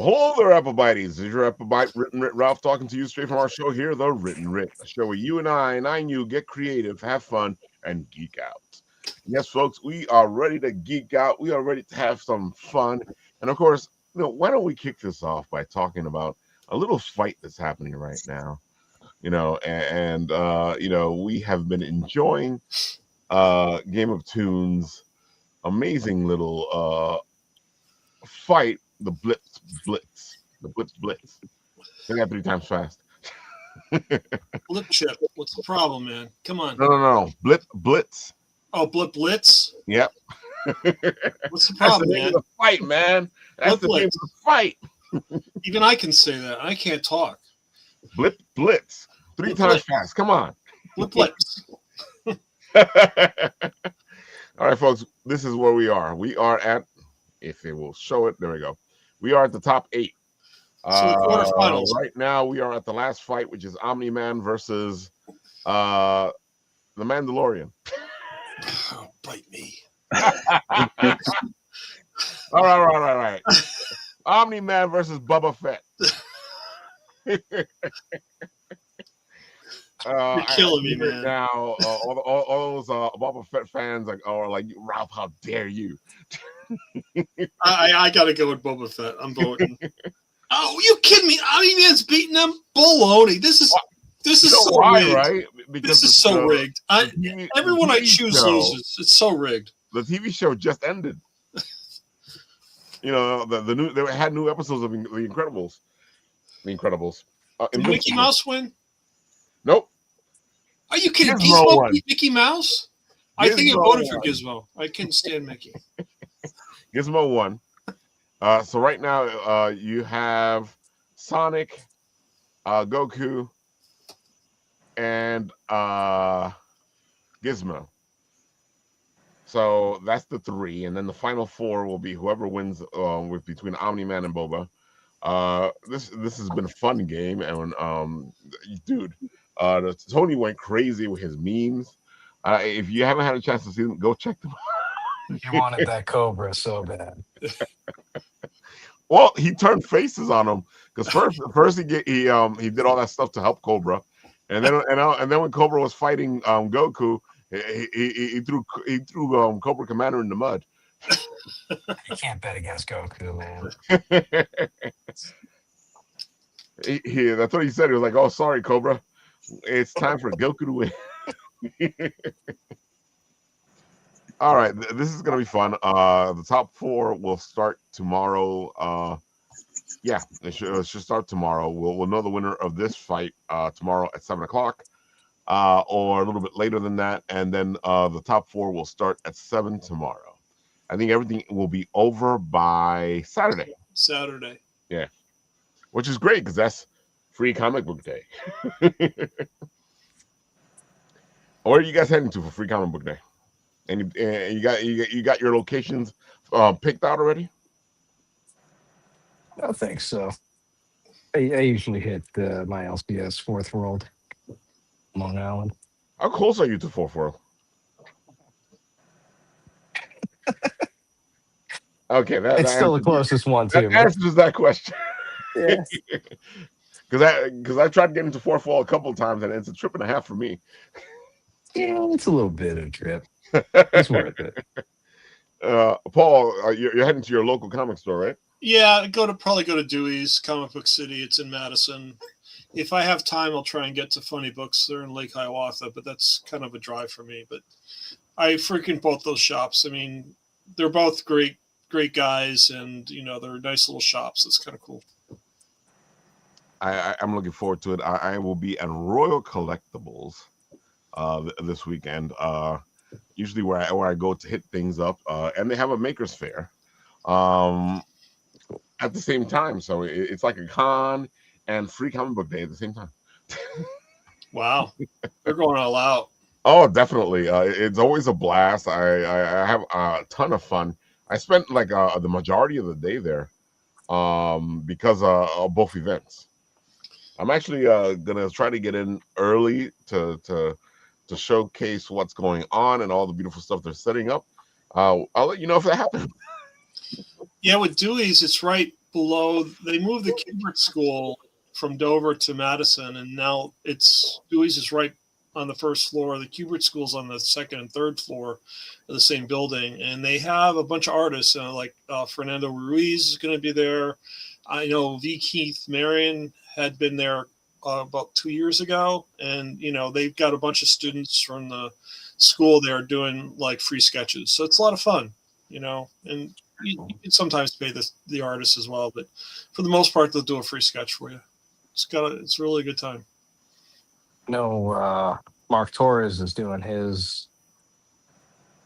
Hello there, Applebiteys. This is your Applebite Written Writ Ralph talking to you straight from our show here, The Written Writ, a show where you and I and you get creative, have fun, and geek out. Yes, folks, we are ready to geek out. We are ready to have some fun. And of course, why don't we kick this off by talking about a little fight that's happening right now? And we have been enjoying Game of Tunes' amazing little fight, the Blitz. Say that 3 times fast. Blip chip. What's the problem, man? Come on. No. Blitz. Oh, Blitz. Yep. What's the problem, That's the name man? of the fight, man. That's the name of the fight. Even I can say that. I can't talk. Blitz. 3 times fast. Come on. Blitz. All right, folks. This is where we are. We are at, if it will show it, there we go. We are at the top 8. So the quarterfinals. Right now, we are at the last fight, which is Omni-Man versus the Mandalorian. Oh, bite me. All right. Omni-Man versus Boba Fett. You're killing me, man. Now, all those Boba Fett fans are like, Ralph, how dare you? I got to go with Boba Fett. I'm voting. Oh, you kidding me? Omni-Man's beating them? Baloney. This is so rigged. Right? Because this is so rigged. Everyone I choose loses. It's so rigged. The TV show just ended. The new they had new episodes of The Incredibles. The Incredibles. Did Mickey Mouse win? Nope. Are you kidding? Gizmo beat Mickey Mouse? I think I voted for Gizmo. I couldn't stand Mickey. Gizmo won. So right now you have Sonic, Goku, and Gizmo. So that's the 3, and then the final 4 will be whoever wins with between Omni-Man and Boba. This has been a fun game, and dude, Tony went crazy with his memes. If you haven't had a chance to see them, go check them out. You wanted that Cobra so bad. Well, he turned faces on him because first he did all that stuff to help Cobra, and then when Cobra was fighting Goku, he threw Cobra Commander in the mud. You can't bet against Goku, man. That's what he said. He was like, "Oh, sorry, Cobra. It's time for Goku to win." All right, this is going to be fun. The top 4 will start tomorrow. It should start tomorrow. We'll know the winner of this fight tomorrow at 7:00, or a little bit later than that. And then the top 4 will start at 7 tomorrow. I think everything will be over by Saturday. Yeah, which is great because that's free comic book day. Where are you guys heading to for free comic book day? And you got your locations picked out already? I don't think so. I usually hit my LCS 4th World, Long Island. How close are you to 4th World? Okay, it's still the closest one too. That answers that question. Yeah. Because I tried getting to 4th World a couple of times, and it's a trip and a half for me. Yeah, it's a little bit of a trip. It's worth it. Paul, you're heading to your local comic store, right? Yeah, probably go to Dewey's Comic Book City. It's in Madison. If I have time, I'll try and get to Funny Books. They're in Lake Hiawatha, but that's kind of a drive for me. But I freaking both those shops. I mean, they're both great guys, and they're nice little shops. It's kind of cool. I'm looking forward to it. I will be at Royal Collectibles this weekend. Usually where I go to hit things up, and they have a makers fair at the same time, so it's like a con and free comic book day at the same time. Wow, they're going all out. Oh, definitely. It's always a blast. I have a ton of fun. I spent like the majority of the day there because of both events. I'm actually gonna try to get in early to showcase what's going on and all the beautiful stuff they're setting up. I'll let you know if that happens. Yeah, with Dewey's, it's right below. They moved the Kubert School from Dover to Madison, and now it's Dewey's is right on the first floor. The Kubert School's on the second and third floor of the same building, and they have a bunch of artists. Like Fernando Ruiz is going to be there. I know V. Keith Marion had been there about 2 years ago, and they've got a bunch of students from the school there doing like free sketches. So it's a lot of fun, and you can sometimes pay the artists as well, but for the most part, they'll do a free sketch for you. It's really a good time. No, Mark Torres is doing his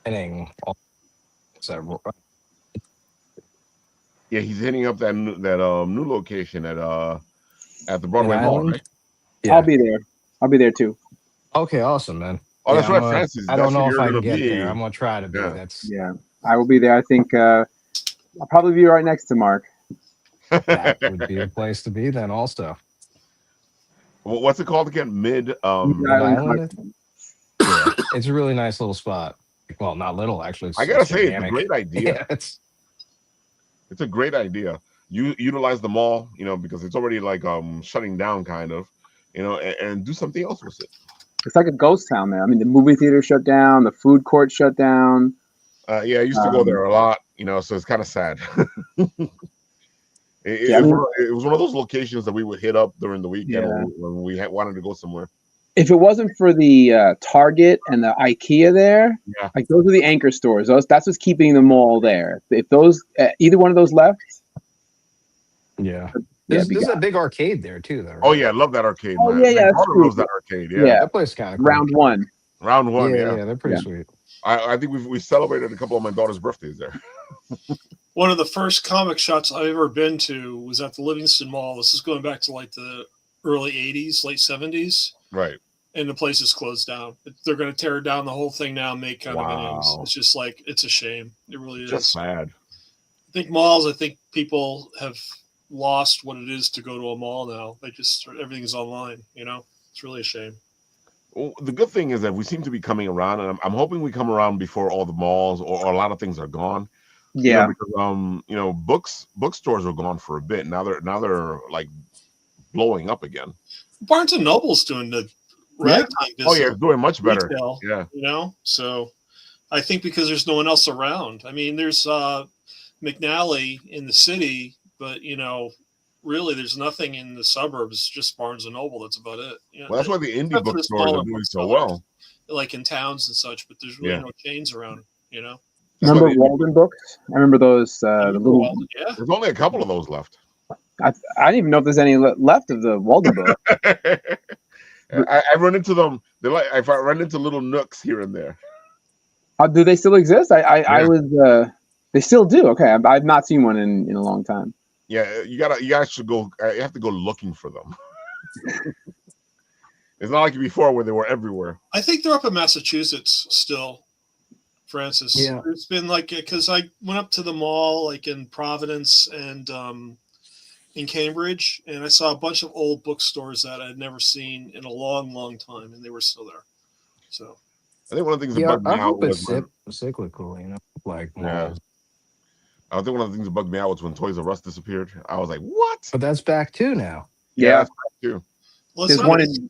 inning. Yeah, he's hitting up that new location at the Broadway Mall, right? Yeah. I'll be there too. Okay, awesome, man. Oh, that's right, Francis. I don't know if I can be. get there. I'm gonna try to be. Yeah. I will be there. I think I'll probably be right next to Mark. That would be a place to be then. Also, what's it called again? Mid Island. Yeah, it's a really nice little spot. Well, not little actually. I gotta say, it's a great idea. Yeah, it's a great idea. You utilize the mall, because it's already like shutting down, kind of, and do something else with it. It's like a ghost town there. I mean, the movie theater shut down, the food court shut down. Yeah, I used to go there a lot, so it's kind of sad. It was one of those locations that we would hit up during the weekend when we wanted to go somewhere. If it wasn't for the Target and the IKEA there, like those are the anchor stores. That's what's keeping the mall there. If those either one of those left, there's a big arcade there too, though. Right? Oh yeah, I love that arcade. Oh man. yeah, loves that arcade. Yeah, that place kind of cool. Round one. Yeah, they're pretty sweet. I think we celebrated a couple of my daughter's birthdays there. One of the first comic shops I've ever been to was at the Livingston Mall. This is going back to like the early 80s, late 70s. Right. And the place is closed down. They're going to tear down the whole thing now and make kind of innings. It's just like, it's a shame. It really is. Just sad. I think people have lost what it is to go to a mall now. Everything's online, It's really a shame. Well, the good thing is that we seem to be coming around, and I'm hoping we come around before all the malls or a lot of things are gone. Yeah. Because bookstores were gone for a bit. Now they're like blowing up again. Barnes and Noble's doing the ragtime business. Oh yeah, it's doing much better. Retail, yeah. So I think because there's no one else around. I mean, there's McNally in the city, but really there's nothing in the suburbs. Just Barnes and Noble. That's about it. Well, that's why the indie bookstores are doing so well. Like in towns and such, but there's really no chains around. Remember Walden Books? I remember those. The little. Walden, yeah. There's only a couple of those left. I don't even know if there's any left of the Walden book. I run into them. They're like, if I run into little nooks here and there. Do they still exist? I was. They still do. Okay, I've not seen one in a long time. Yeah, you guys should go. You have to go looking for them. It's not like before where they were everywhere. I think they're up in Massachusetts still. Francis. Yeah. It's been like, because I went up to the mall like in Providence and in Cambridge, and I saw a bunch of old bookstores that I had never seen in a long, long time, and they were still there. So I think one of the things that bugged me out was cyclical, like malls. I think one of the things that bugged me out was when Toys R Us disappeared. I was like, what? But that's back too now. Yeah, that's back too. Well, there's one in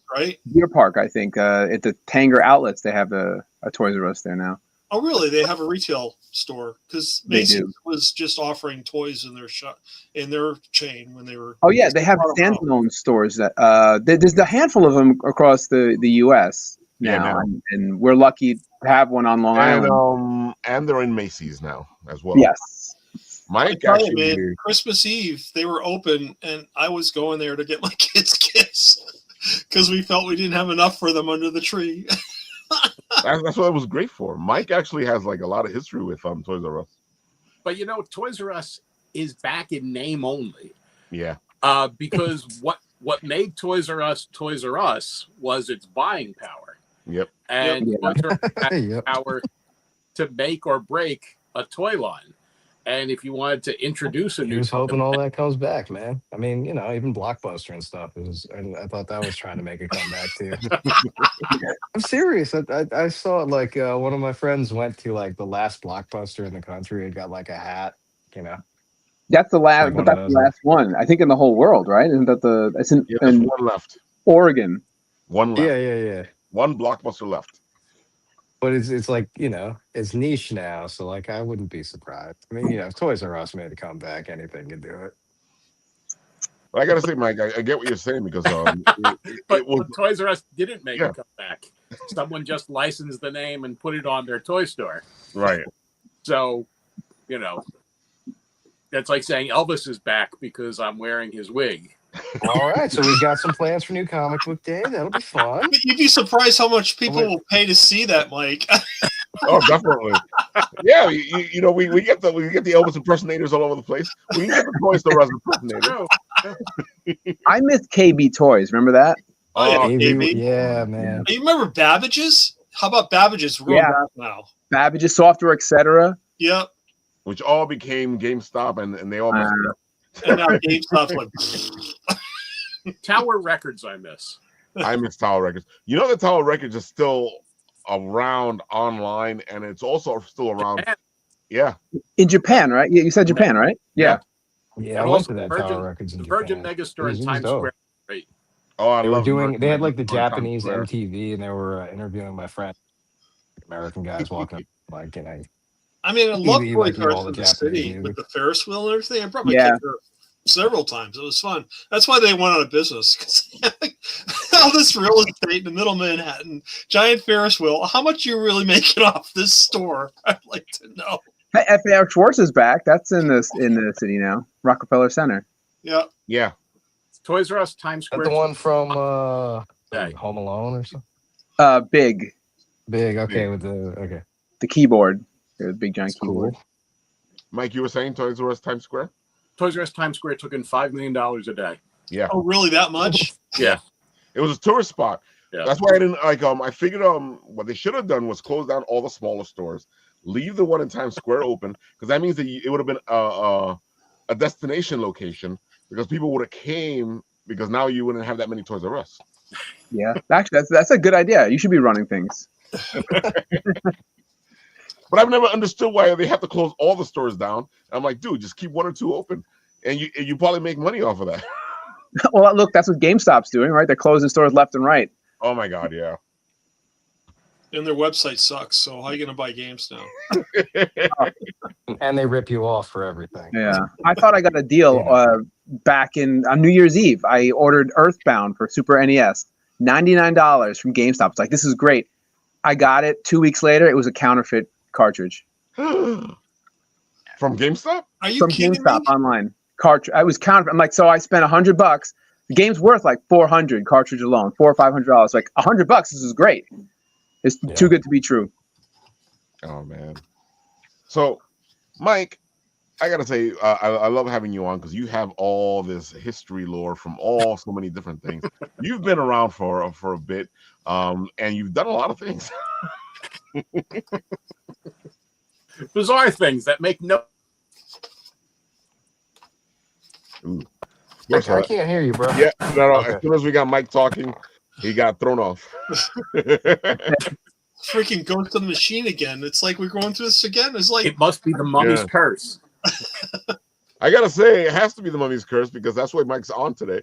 Deer Park, I think. At the Tanger Outlets, they have a Toys R Us there now. Oh, really? They have a retail store because Macy's was just offering toys in their shop in their chain when they were. Oh yeah, they have standalone stores that. There's a handful of them across the U.S. now, and we're lucky to have one on Long Island. And they're in Macy's now as well. Yes. Mike actually, Christmas Eve they were open, and I was going there to get my kids gifts because we felt we didn't have enough for them under the tree. That's what it was great for. Mike actually has like a lot of history with Toys R Us. But Toys R Us is back in name only. Yeah. Because what made Toys R Us was its buying power. Yep. And Toys R Us had the power to make or break a toy line. And if you wanted to introduce a new, he was hoping all that comes back, man. I mean, even Blockbuster and stuff and I thought that was trying to make a comeback too. I'm serious. I saw like one of my friends went to like the last Blockbuster in the country and got like a hat, That's the last, Like but one of that's the those. last one. I think in the whole world, right? Isn't that the? It's in, Yeah, there's in one left. Oregon. One left. Yeah. One Blockbuster left. But it's like, it's niche now, so like I wouldn't be surprised. I mean, if Toys R Us made a comeback, anything could do it. But I gotta say, Mike, I get what you're saying because but it was Toys R Us didn't make Yeah. a comeback. Someone just licensed the name and put it on their toy store. right. So, that's like saying Elvis is back because I'm wearing his wig. All right, so we've got some plans for New Comic Book Day. That'll be fun. You'd be surprised how much people will pay to see that, Mike. Oh, definitely. Yeah, we get the Elvis impersonators all over the place. We can get the Toys R Us impersonators. I miss KB Toys. Remember that? Oh, yeah, Maybe, maybe. yeah, man. You remember Babbage's? How about Babbage's? Real Yeah. back now. Babbage's Software, etc. Yep. Which all became GameStop, and they all. And now GameStop's like. Tower Records, I miss. I miss Tower Records. The Tower Records is still around online, and it's also still around. Yeah. In Japan, right? Yeah, you said Japan, right? Yeah. Yeah, I And went also to that Virgin- Tower Records in The Virgin Japan. Megastore It in was Times dope. Square. Great. Oh, I They were love doing. They had like the Virgin Megastore in Times Japanese Square. MTV, and they were interviewing my friend, American guys walking up, like, I mean, I love TV, toy like, cars all the for the Japanese city music. with the Ferris wheel and everything. I brought my Yeah. kids there several times. It was fun. That's why they went out of business. 'Cause all this real estate in the middle of Manhattan, giant Ferris wheel. How much are you really making off this store? I'd like to know. Hey, FAR Schwartz is back. That's in the city now. Rockefeller Center. Yeah. Yeah. Toys R Us Times Is that Square. the one from Hey. Home Alone or something? Big. Big, okay, Big. with the The keyboard. The big giant That's keyboard. cool. Mike, you were saying Toys R Us Times Square? Toys R Us Times Square took in $5 million a day. Yeah. Oh, really? That much? Yeah. It was a tourist spot. Yeah. That's why I didn't like. I figured what they should have done was close down all the smaller stores, leave the one in Times Square open, because that means that it would have been a destination location, because people would have came, because now you wouldn't have that many Toys R Us. Yeah. Actually, that's a good idea. You should be running things. But I've never understood why they have to close all the stores down. I'm like, dude, just keep one or two open, and you probably make money off of that. Well, look, that's what GameStop's doing, right? They're closing stores left and right. Oh my god, yeah. And their website sucks. So how are you going to buy games now? And they rip you off for everything. Yeah. I thought I got a deal back on New Year's Eve. I ordered Earthbound for Super NES, $99 from GameStop. It's like, this is great. I got it. 2 weeks later, it was a counterfeit cartridge. From GameStop? Are you From kidding GameStop me? online. Cartridge. I was counterfeit. I'm like, so I spent $100. The game's worth like $400 cartridge alone, $400 or $500. Like $100. This is great. It's too good to be true. Oh man. So, Mike, I gotta say, I love having you on because you have all this history lore from so many different things. You've been around for a bit, and you've done a lot of things. Bizarre things that make no. Ooh. I can't hear you, bro. Yeah, no. Okay. As soon as we got Mike talking, he got thrown off. Freaking Ghost of the Machine again. It's like we're going through this again. It's like It must be the mummy's curse. I gotta say, it has to be the mummy's curse because that's why Mike's on today.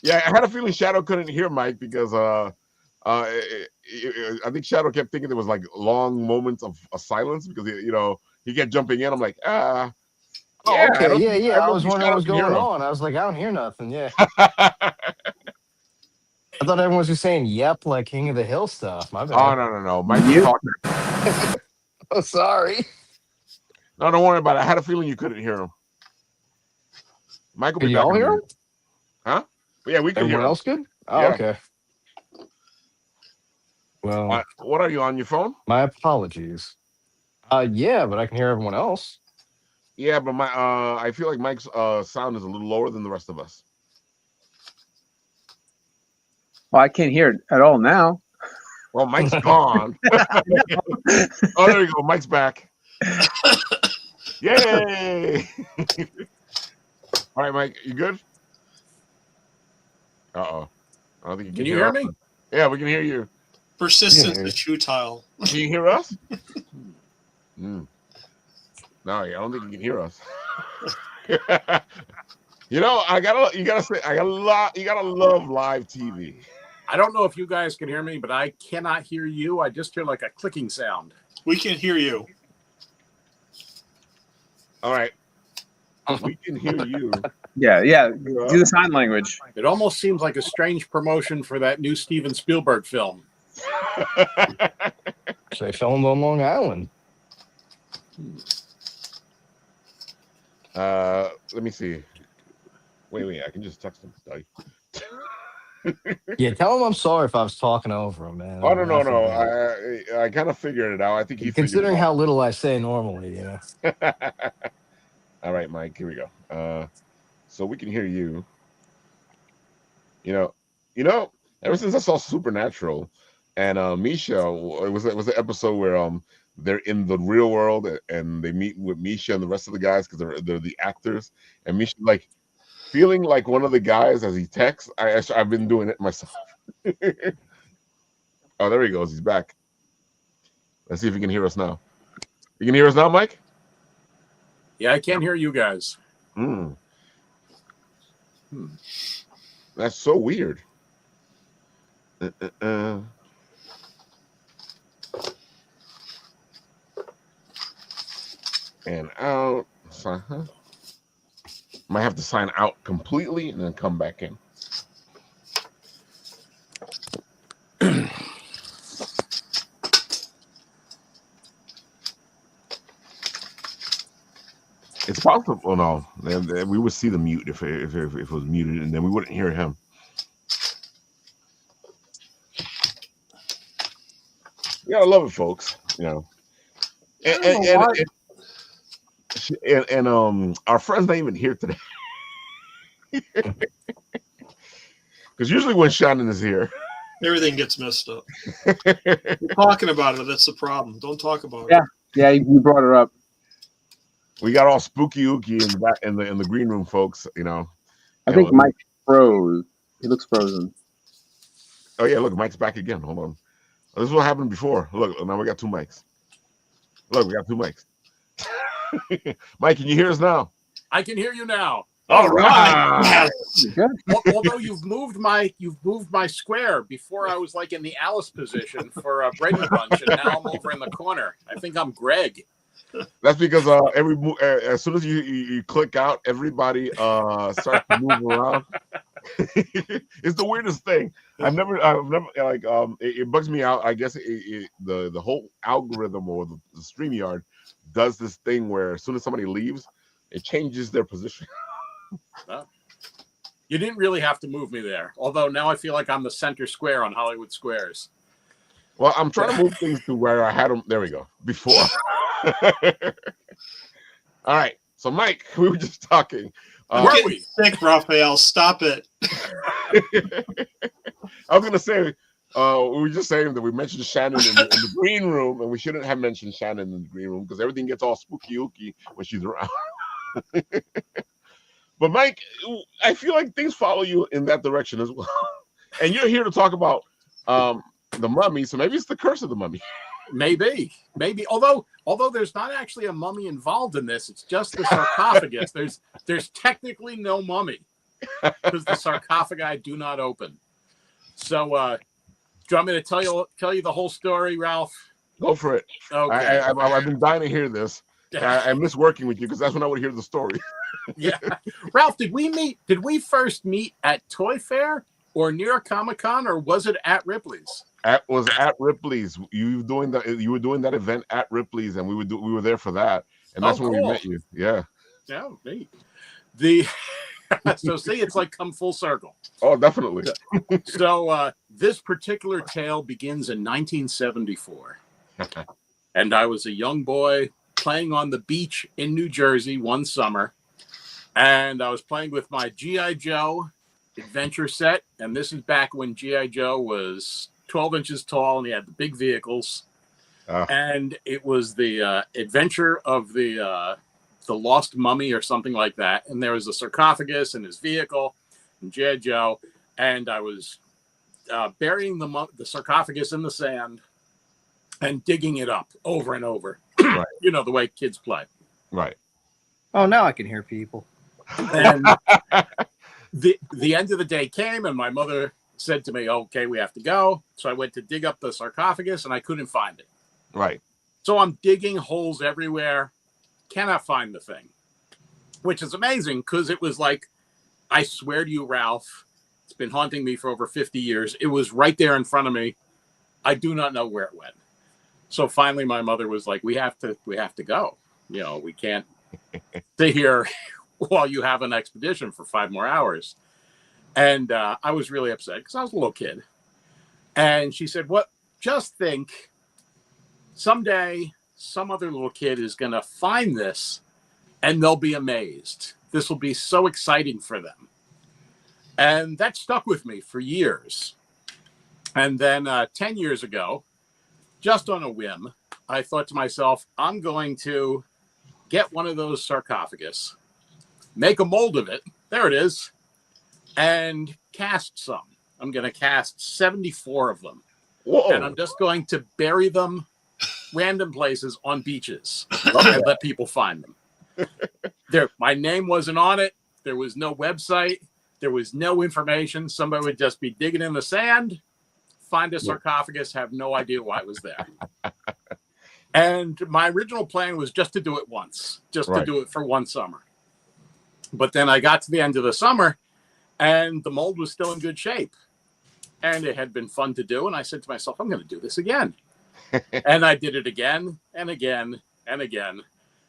Yeah, I had a feeling Shadow couldn't hear Mike because I think Shadow kept thinking there was like long moments of silence because he kept jumping in. I'm like, Oh, yeah, okay. Yeah. I don't was think wondering what was Shadow can going hear on. I was like, I don't hear nothing. Yeah. him. I thought everyone was just saying yep, like King of the Hill stuff. My bad. Oh no, Mike was talking. Oh, sorry. No, don't worry about it. I had a feeling you couldn't hear him. Mike will Can be you back. all in a hear him? minute. Huh? Yeah, we can hear Everyone him. else good? Oh, Yeah. okay. Well, What are you on your phone? my apologies. Yeah, but I can hear everyone else. Yeah, but I feel like Mike's sound is a little lower than the rest of us. Well, I can't hear it at all now. Well, Mike's gone. Oh, there you go. Mike's back. Yay! All right, Mike, you good? I don't think you Can you hear me? Yeah, we can hear you. persistence is futile. Can you hear us? No, I don't think you can hear us. You know, you gotta love live TV. I don't know if you guys can hear me, but I cannot hear you. I just hear like a clicking sound. We can hear you. All right. We can hear you. Yeah. Do the sign language. It almost seems like a strange promotion for that new Steven Spielberg film. So they filmed on Long Island. Let me see. Wait, I can just text him. Yeah, tell him I'm sorry if I was talking over him, man. Oh no. I kind of figured it out. I think he considering how little I say normally, you know. All right, Mike, here we go. So we can hear you. You know, ever since I saw Supernatural and Misha, it was the episode where they're in the real world and they meet with Misha and the rest of the guys because they're the actors, and Misha like feeling like one of the guys as he texts. I've been doing it myself. Oh, there he goes. He's back. Let's see if he can hear us now. You can hear us now, Mike? Yeah, I can't hear you guys. That's so weird. And out. Might have to sign out completely and then come back in. It's possible. Oh no, we would see the mute if it was muted, and then we wouldn't hear him. You gotta love it, folks. You know, and our friend's not even here today, because usually when Shannon is here, everything gets messed up. We're talking about it. That's the problem. Don't talk about it. Yeah, you brought her up. We got all spooky ooky in the green room, folks. You know, I think Mike froze. He looks frozen. Oh yeah, look, Mike's back again. Hold on. This is what happened before. Look, now we got two mics. Look, we got two mics. Mike, can you hear us now? I can hear you now. All right. Although you've moved my square. Before I was like in the Alice position for a Brady Bunch, and now I'm over in the corner. I think I'm Greg. That's because as soon as you click out, everybody starts to move around. It's the weirdest thing. I've never like it bugs me out. I guess the whole algorithm or the StreamYard does this thing where as soon as somebody leaves, it changes their position. Well, you didn't really have to move me there. Although now I feel like I'm the center square on Hollywood Squares. Well, I'm trying to move things to where I had them. There we go. Before. All right. So, Mike, we were just talking. We're getting sick, Raphael. Stop it. I was going to say, we were just saying that we mentioned Shannon in the green room, and we shouldn't have mentioned Shannon in the green room because everything gets all spooky ooky when she's around. But, Mike, I feel like things follow you in that direction as well. And you're here to talk about the mummy, so maybe it's the curse of the mummy. Maybe. Although there's not actually a mummy involved in this, it's just the sarcophagus. There's technically no mummy because the sarcophagi do not open. So, do you want me to tell you the whole story, Ralph? Go for it. Okay. I've been dying to hear this. I miss working with you because that's when I would hear the story. Yeah, Ralph, did we first meet at Toy Fair or near Comic-Con, or was it at Ripley's? It was at Ripley's. You were doing that event at Ripley's, and we were there for that, and that's when we met you. Yeah. Yeah, neat. So see, it's like come full circle. Oh, definitely. So this particular tale begins in 1974, and I was a young boy playing on the beach in New Jersey one summer, and I was playing with my G.I. Joe adventure set, and this is back when G.I. Joe was 12 inches tall and he had the big vehicles. And it was the adventure of the lost mummy or something like that, and there was a sarcophagus in his vehicle and G.I. Joe, and I was burying the sarcophagus in the sand and digging it up over and over. Right. You know, the way kids play. Right. Oh, now I can hear people. And the end of the day came, and my mother said to me, okay, we have to go. So I went to dig up the sarcophagus, and I couldn't find it. Right. So I'm digging holes everywhere, cannot find the thing, which is amazing because it was like, I swear to you, Ralph, it's been haunting me for over 50 years. It was right there in front of me. I do not know where it went. So finally, my mother was like, we have to go. You know, we can't stay here while you have an expedition for 5 more hours. And I was really upset because I was a little kid. And she said, what? Just think, someday some other little kid is going to find this and they'll be amazed. This will be so exciting for them. And that stuck with me for years. And then 10 years ago, just on a whim, I thought to myself, I'm going to get one of those sarcophagus, make a mold of it. There it is. And cast some. I'm going to cast 74 of them. Whoa. And I'm just going to bury them random places on beaches and let people find them. My name wasn't on it. There was no website. There was no information. Somebody would just be digging in the sand, find a sarcophagus, have no idea why it was there. And my original plan was just to do it once, to do it for one summer. But then I got to the end of the summer and the mold was still in good shape. And it had been fun to do. And I said to myself, I'm going to do this again. And I did it again and again and again.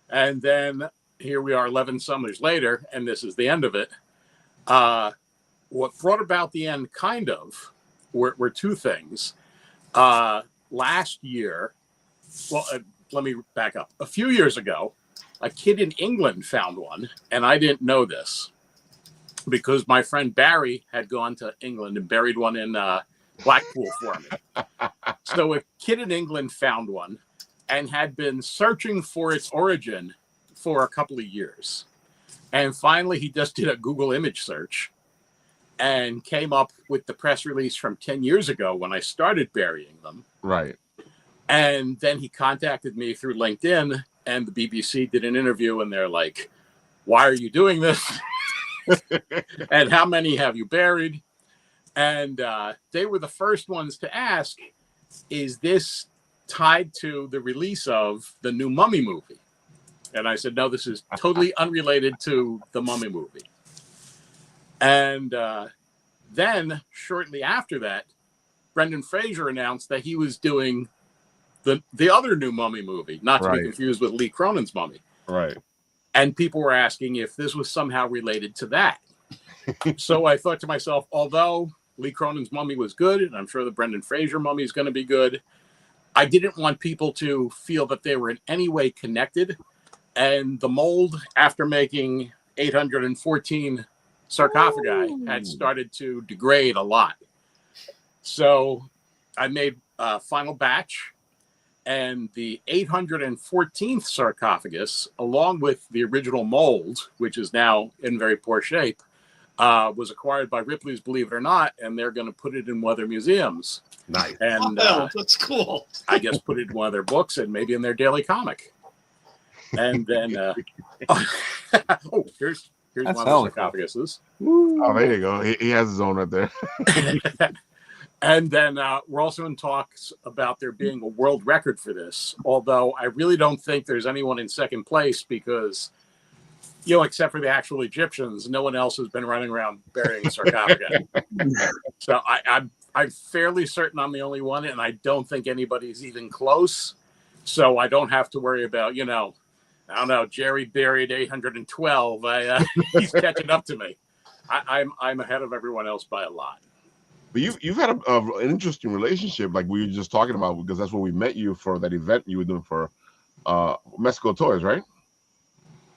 And then here we are 11 summers later, and this is the end of it. What brought about the end kind of were two things. Last year, let me back up. A few years ago, a kid in England found one, and I didn't know this because my friend Barry had gone to England and buried one in Blackpool for me. So a kid in England found one and had been searching for its origin for a couple of years. And finally, he just did a Google image search and came up with the press release from 10 years ago when I started burying them. Right. And then he contacted me through LinkedIn, and the BBC did an interview, and they're like, why are you doing this? And how many have you buried? And they were the first ones to ask, is this tied to the release of the new Mummy movie? And I said, no, this is totally unrelated to the Mummy movie. And then shortly after that, Brendan Fraser announced that he was doing the other new Mummy movie, not to be confused with Lee Cronin's Mummy. Right. And people were asking if this was somehow related to that. So I thought to myself, although Lee Cronin's Mummy was good, and I'm sure the Brendan Fraser Mummy is going to be good, I didn't want people to feel that they were in any way connected. And the mold, after making 814 sarcophagi, had started to degrade a lot. So I made a final batch, and the 814th sarcophagus, along with the original mold, which is now in very poor shape, was acquired by Ripley's Believe It or Not, and they're going to put it in one of their museums. Nice. And that's cool. I guess put it in one of their books and maybe in their daily comic. And then, here's one of the sarcophaguses. Oh, there you go. He has his own right there. And then we're also in talks about there being a world record for this, although I really don't think there's anyone in second place because, except for the actual Egyptians, no one else has been running around burying sarcophagi. So I'm fairly certain I'm the only one, and I don't think anybody's even close. So I don't have to worry about, I don't know, Jerry buried 812. He's catching up to me. I'm ahead of everyone else by a lot. But you've had an interesting relationship, like we were just talking about, because that's when we met you for that event you were doing for Mexico Toys, right?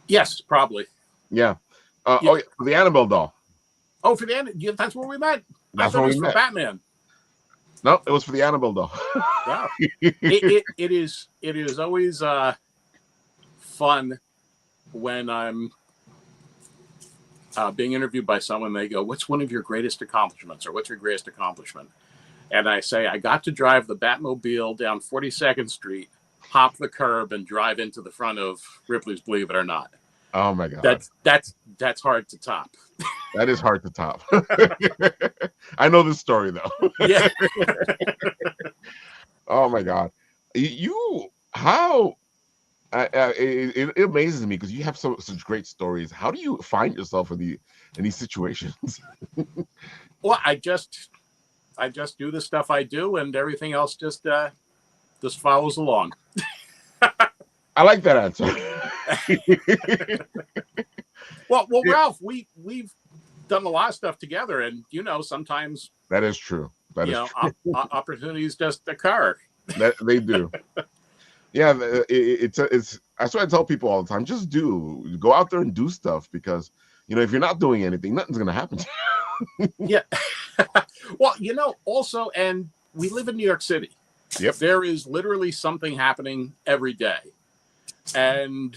Yes, probably. Yeah. Yeah. Oh, yeah, for the Annabelle doll. Oh, for the end, that's where we met. That's where where we we met. met. For Batman. No, it was for the Annabelle doll. Wow. It is always fun when I'm being interviewed by someone. They go, "What's one of your greatest accomplishments?" or "What's your greatest accomplishment?" And I say, "I got to drive the Batmobile down 42nd Street hop the curb and drive into the front of Ripley's Believe It or Not. Oh my God. That's hard to top. That is hard to top. I know this story though. Yeah. Oh my God. It amazes me because you have such great stories. How do you find yourself in these situations? Well, I just do the stuff I do, and everything else just follows along. I like that answer. Well, Ralph, we've done a lot of stuff together, and sometimes that is true. Opportunities just occur. That they do. Yeah, it's that's what I tell people all the time. Just go out there and do stuff, because if you're not doing anything, nothing's gonna happen to you. Yeah. Well, also, and we live in New York City. Yep. There is literally something happening every day. And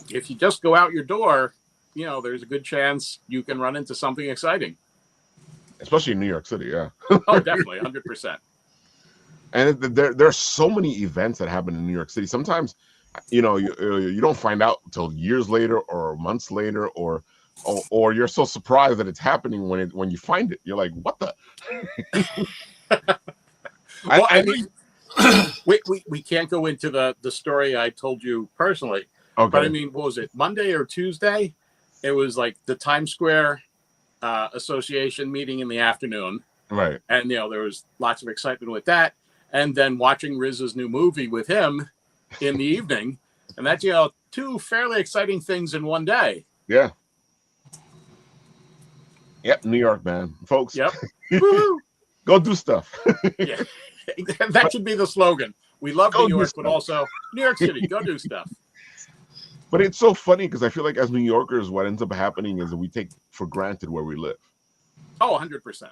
if you just go out your door, there's a good chance you can run into something exciting. Especially in New York City, yeah. Oh, definitely, 100%. And there's so many events that happen in New York City. Sometimes, you don't find out until years later or months later, or you're so surprised that it's happening when you find it. You're like, what the? Well, I mean, we can't go into the story I told you personally. Okay. But I mean, what was it, Monday or Tuesday? It was like the Times Square Association meeting in the afternoon. Right. And, there was lots of excitement with that. And then watching Riz's new movie with him in the evening. And that's, two fairly exciting things in one day. Yeah. Yep, New York, man. Folks. Yep. Go do stuff. Yeah. That should be the slogan. We love New York, but also New York City. Go do stuff. But it's so funny because I feel like as New Yorkers, what ends up happening is that we take for granted where we live. Oh, 100%.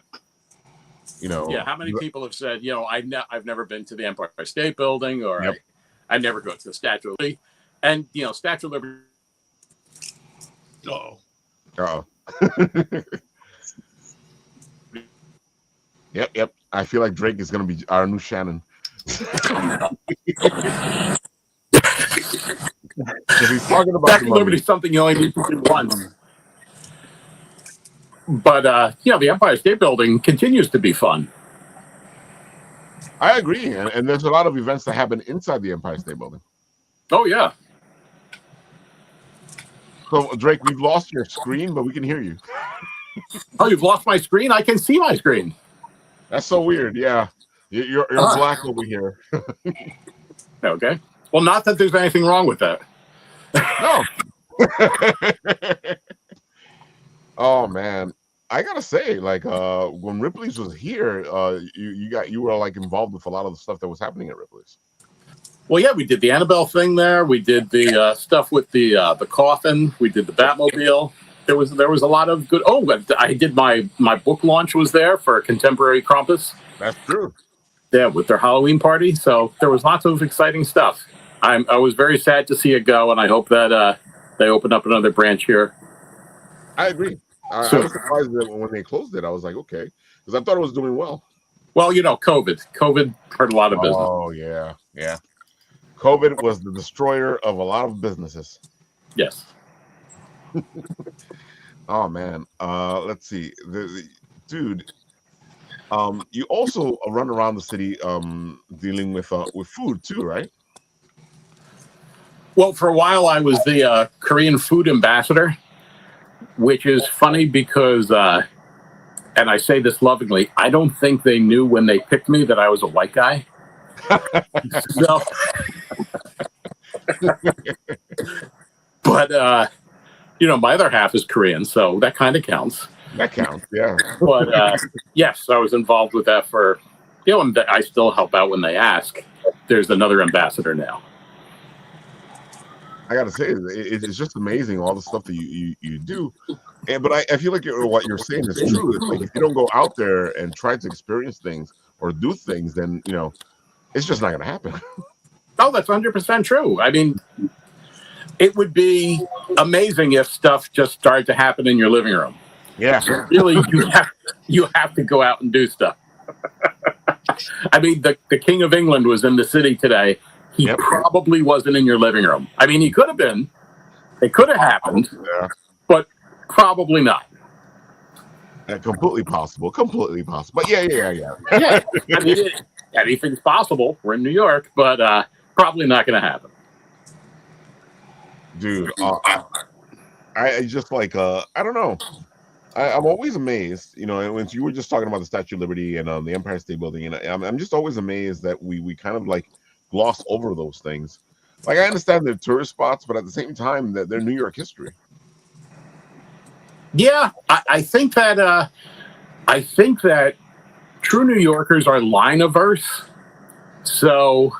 Yeah, how many people have said, I've never been to the Empire State Building, or yep. I never go to the Statue of Liberty. And, Statue of Liberty. Uh-oh. Yep. I feel like Drake is going to be our new Shannon. He's talking about Statue of Liberty is something you only need to do once. But, the Empire State Building continues to be fun. I agree. And there's a lot of events that happen inside the Empire State Building. Oh, yeah. So, Drake, we've lost your screen, but we can hear you. Oh, you've lost my screen? I can see my screen. That's so weird. Yeah. You're black over here. Okay. Well, not that there's anything wrong with that. No. Oh, man. I gotta say, like, when Ripley's was here, you were like involved with a lot of the stuff that was happening at Ripley's. Well, yeah, we did the Annabelle thing there. We did the stuff with the coffin. We did the Batmobile. There was a lot of good. Oh, I did my book launch was there for Contemporary Krampus. That's true. Yeah, with their Halloween party. So there was lots of exciting stuff. I was very sad to see it go, and I hope that they open up another branch here. I agree. I was surprised that when they closed it, I was like, okay, because I thought it was doing well. Well, COVID hurt a lot of business. Oh, yeah. COVID was the destroyer of a lot of businesses. Yes. Oh, man. Let's see. Dude, you also run around the city dealing with food too, right? Well, for a while, I was the Korean food ambassador, which is funny because, and I say this lovingly, I don't think they knew when they picked me that I was a white guy. So, but, my other half is Korean, so that kind of counts. That counts, yeah. But, yes, I was involved with that for, and I still help out when they ask. There's another ambassador now. I gotta say, it's just amazing all the stuff that you do, but I feel like what you're saying is true. It's like if you don't go out there and try to experience things or do things, then it's just not gonna happen. Oh, that's 100% true. I mean, it would be amazing if stuff just started to happen in your living room. Yeah, really, you have to go out and do stuff. I mean, the King of England was in the city today. he probably wasn't in your living room. I mean, he could have been. It could have happened, but probably not. Completely possible. Completely possible. But yeah. Yeah. I mean, anything's possible. We're in New York, but probably not going to happen. Dude, I just like, I don't know. I'm always amazed, you know, and when you were just talking about the Statue of Liberty and the Empire State Building, and I'm just always amazed that we kind of like gloss over those things. Like, I understand they're tourist spots, but at the same time, that they're New York history. Yeah, I think that true New Yorkers are line-averse. So,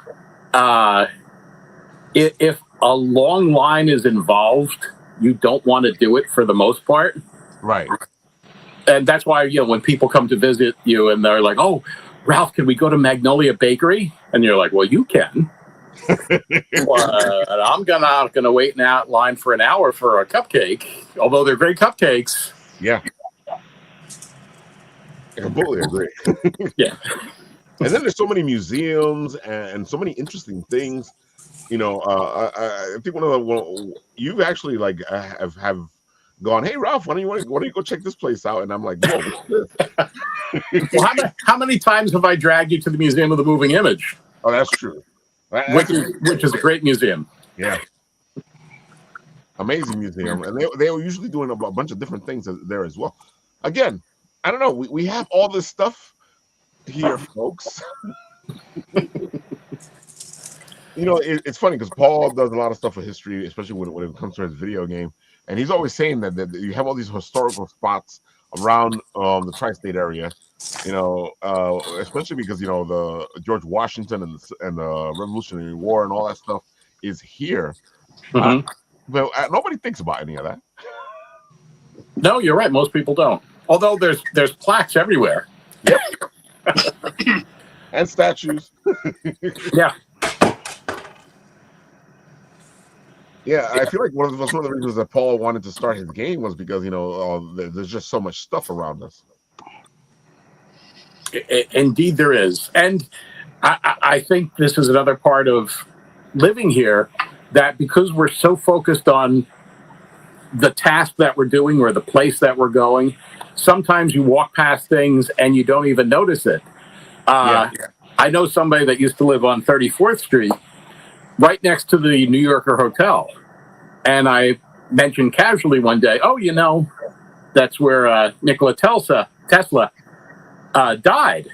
if a long line is involved, you don't want to do it for the most part. Right. And that's why, you know, when people come to visit you and they're like, "Oh, Ralph, can we go to Magnolia Bakery?" And you're like, "Well, you can." I'm not gonna wait in that line for an hour for a cupcake, although they're great cupcakes. Yeah. I completely agree. Yeah. And then there's so many museums and so many interesting things. You know, I think you've actually like have gone, "Hey Ralph, why don't you go check this place out?" And I'm like, "Whoa, what's this?" Well, how many times have I dragged you to the Museum of the Moving Image? Oh, that's true. Which is a great museum. Yeah. Amazing museum. And they were usually doing a bunch of different things there as well. Again, I don't know. We have all this stuff here, folks. You know, it's funny because Paul does a lot of stuff for history, especially when it comes to his video game. And he's always saying that you have all these historical spots around the tri-state area, you know, especially because, you know, the George Washington and the Revolutionary War and all that stuff is here. Mm-hmm. But nobody thinks about any of that. No, you're right. Most people don't. Although there's plaques everywhere. Yep. And statues. Yeah. Yeah, I feel like one of the reasons that Paul wanted to start his game was because, you know, there's just so much stuff around us. Indeed, there is. And I think this is another part of living here, that because we're so focused on the task that we're doing or the place that we're going, sometimes you walk past things and you don't even notice it. I know somebody that used to live on 34th Street, right next to the New Yorker Hotel. And I mentioned casually one day, "Oh, you know, that's where Nikola Tesla died."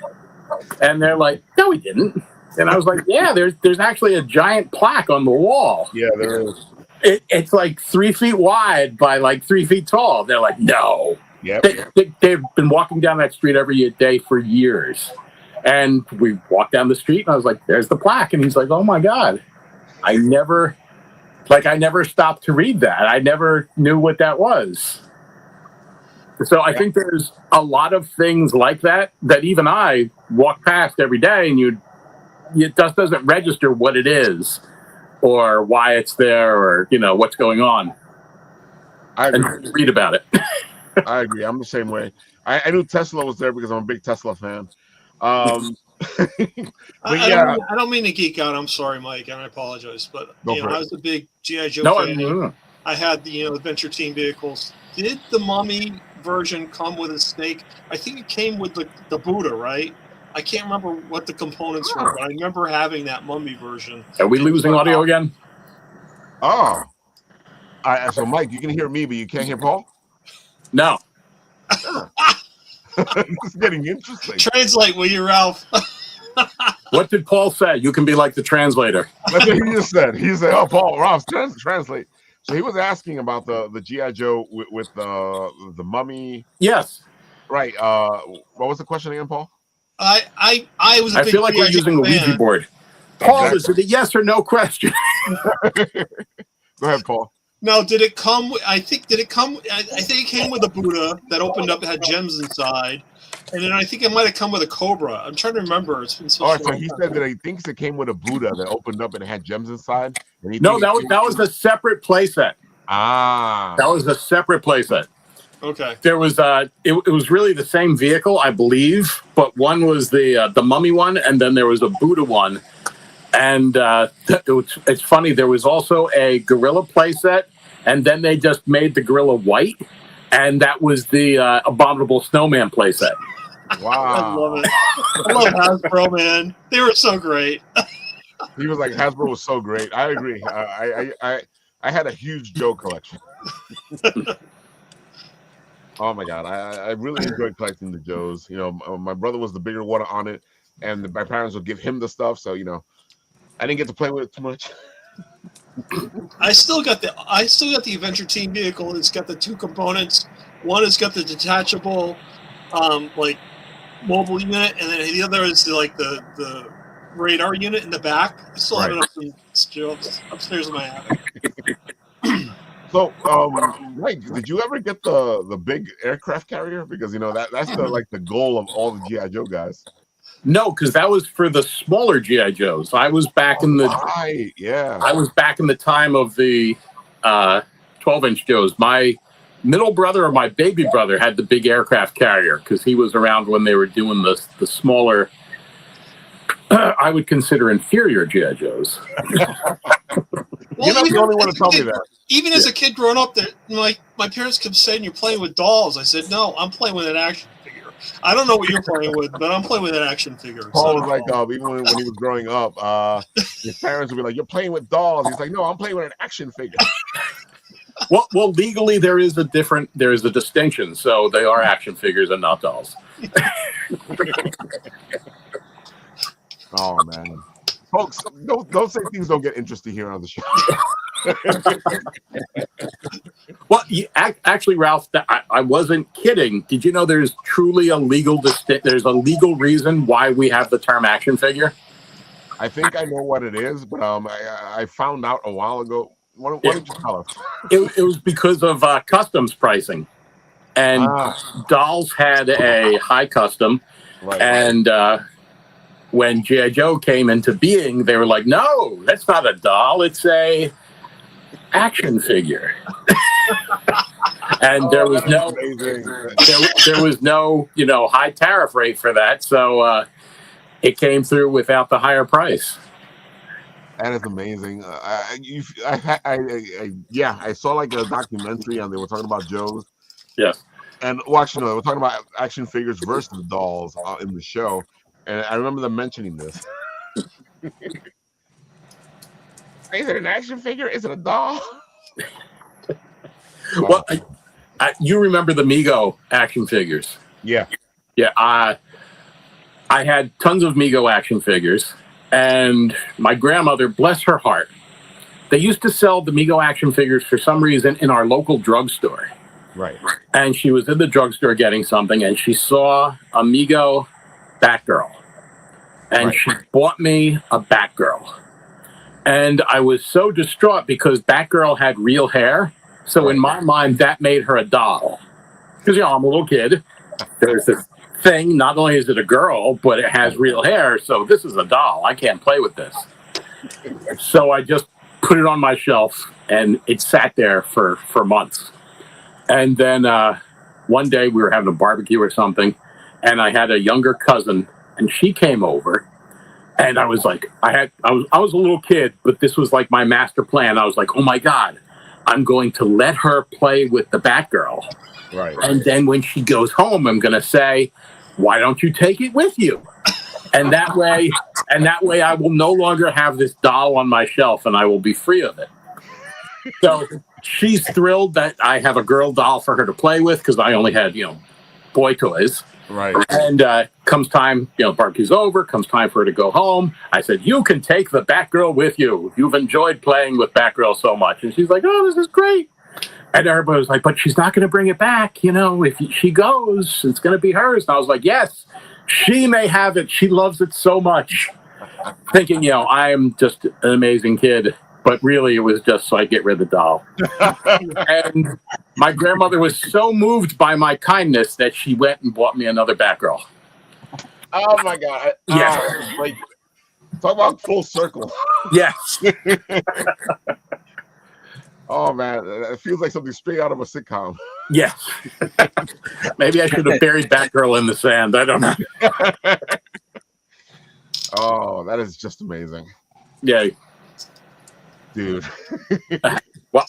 And they're like, "No, he didn't." And I was like, "Yeah, there's actually a giant plaque on the wall." Yeah, there is. It's like 3 feet wide by like 3 feet tall. They're like, "No." Yep. They've been walking down that street every day for years. And we walked down the street and I was like, "There's the plaque." And he's like, "Oh my God. I never stopped to read that. I never knew what that was." So I think there's a lot of things like that even I walk past every day, and it just doesn't register what it is or why it's there or, you know, what's going on. I agree. And read about it. I agree. I'm the same way. I knew Tesla was there because I'm a big Tesla fan. I don't mean to geek out. I'm sorry, Mike, and I apologize. But I was a big G.I. Joe fan. I had the Adventure Team vehicles. Did the Mummy version come with a snake? I think it came with the Buddha, right? I can't remember what the components were, but I remember having that Mummy version. Are we losing audio again? Oh. So, Mike, you can hear me, but you can't hear Paul? No. This is getting interesting. Translate, will you, Ralph? What did Paul say? You can be like the translator. That's what he just said. He said, "Oh, Paul, Ralph, translate." So he was asking about the G.I. Joe with the Mummy. Yes. Right. What was the question again, Paul? I was. I feel like we're using a Ouija board. Paul, is it a yes or no question? Go ahead, Paul. No, did it come? I think it came with a Buddha that opened up, had gems inside, and then I think it might have come with a cobra. I'm trying to remember. It's been so. Oh, so he said that he thinks it came with a Buddha that opened up and it had gems inside. And No, that was a separate playset. Ah, that was a separate playset. Okay. There was it was really the same vehicle, I believe, but one was the Mummy one, and then there was a Buddha one. And it's funny. There was also a gorilla playset, and then they just made the gorilla white, and that was the Abominable Snowman playset. Wow. I love it. I love Hasbro, man. They were so great. He was like, Hasbro was so great. I agree. I had a huge Joe collection. Oh my God, I really enjoyed collecting the Joes. You know, my brother was the bigger one on it, and my parents would give him the stuff. So you know, I didn't get to play with it too much. I still got the Adventure Team vehicle. It's got the 2 components. One has got the detachable, like mobile unit, and then the other is the radar unit in the back. I still have it upstairs in my attic. So, Mike, did you ever get the big aircraft carrier? Because you know that's the goal of all the GI Joe guys. No, because that was for the smaller GI Joes. I was back in the I was back in the time of the 12-inch Joes. My middle brother or my baby brother had the big aircraft carrier because he was around when they were doing the smaller. I would consider inferior GI Joes. You're not the only one to tell me that. Even as a kid growing up, my parents kept saying you're playing with dolls. I said, no, I'm playing with an action figure. I don't know what you're playing with, but I'm playing with an action figure. Paul was like, even when he was growing up, his parents would be like, you're playing with dolls. He's like, no, I'm playing with an action figure. Well, legally there is a distinction. So they are action figures and not dolls. Oh man, folks, don't say things don't get interesting here on the show. Well, actually, Ralph, I wasn't kidding. Did you know there's truly a legal reason why we have the term action figure? I think I know what it is, but I found out a while ago. What did you tell us? It was because of customs pricing, and dolls had a high custom, right. And when G.I. Joe came into being, they were like, no, that's not a doll, it's a action figure. And there was no high tariff rate for that, so it came through without the higher price. That is amazing. I saw like a documentary and they were talking about Joes. Yes. And they were talking about action figures versus dolls in the show. And I remember them mentioning this. Is it an action figure? Is it a doll? Well, you remember the Mego action figures? Yeah. Yeah. I had tons of Mego action figures. And my grandmother, bless her heart, they used to sell the Mego action figures for some reason in our local drugstore. Right. And she was in the drugstore getting something, and she saw a Mego Batgirl. And she bought me a Batgirl. And I was so distraught because Batgirl had real hair. So in my mind, that made her a doll. Because, I'm a little kid. There's this thing, not only is it a girl, but it has real hair, so this is a doll. I can't play with this. So I just put it on my shelf, and it sat there for months. And then one day we were having a barbecue or something, and I had a younger cousin, and she came over, and I was like, I was a little kid, but this was like my master plan. I was like, oh my God, I'm going to let her play with the Batgirl. Right. And then when she goes home, I'm going to say, why don't you take it with you? And that way I will no longer have this doll on my shelf and I will be free of it. So she's thrilled that I have a girl doll for her to play with because I only had, boy toys. Right. And comes time, barbecue's over, comes time for her to go home. I said, you can take the Batgirl with you. You've enjoyed playing with Batgirl so much. And she's like, oh, this is great. And everybody was like, but she's not going to bring it back. If she goes, it's going to be hers. And I was like, yes, she may have it. She loves it so much. Thinking, I am just an amazing kid. But really, it was just so I get rid of the doll. And my grandmother was so moved by my kindness that she went and bought me another Batgirl. Oh, my God. Yeah. Talk about full circle. Yes. Oh man, it feels like something straight out of a sitcom. Yes. Maybe I should have buried Batgirl in the sand. I don't know. Oh, that is just amazing. Yeah. dude. Well,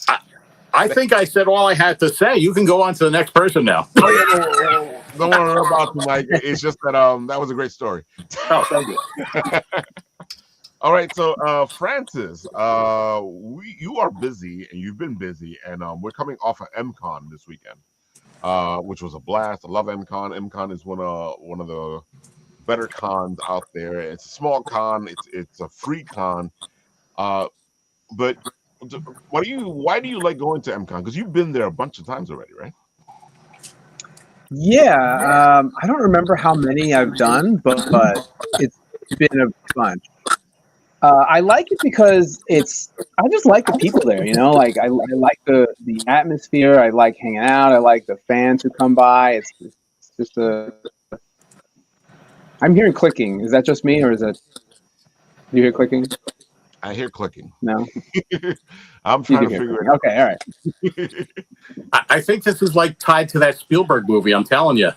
I think I said all I had to say. You can go on to the next person now. Oh, yeah, don't worry about it, Mike. It's just that that was a great story. Oh, thank you. All right, so Francis, you are busy and you've been busy, and we're coming off of MCon this weekend, which was a blast. I love MCon. MCon is one of the better cons out there. It's a small con. It's a free con. But why do you like going to MCon? Because you've been there a bunch of times already, right? Yeah, I don't remember how many I've done, but it's been a bunch. I like it because I just like the people there, you know, like I like the atmosphere. I like hanging out. I like the fans who come by. It's just I'm hearing clicking. Is that just me, or is that you hear clicking? I hear clicking. No, I'm trying to figure it out. Okay, all right. I think this is like tied to that Spielberg movie. I'm telling you.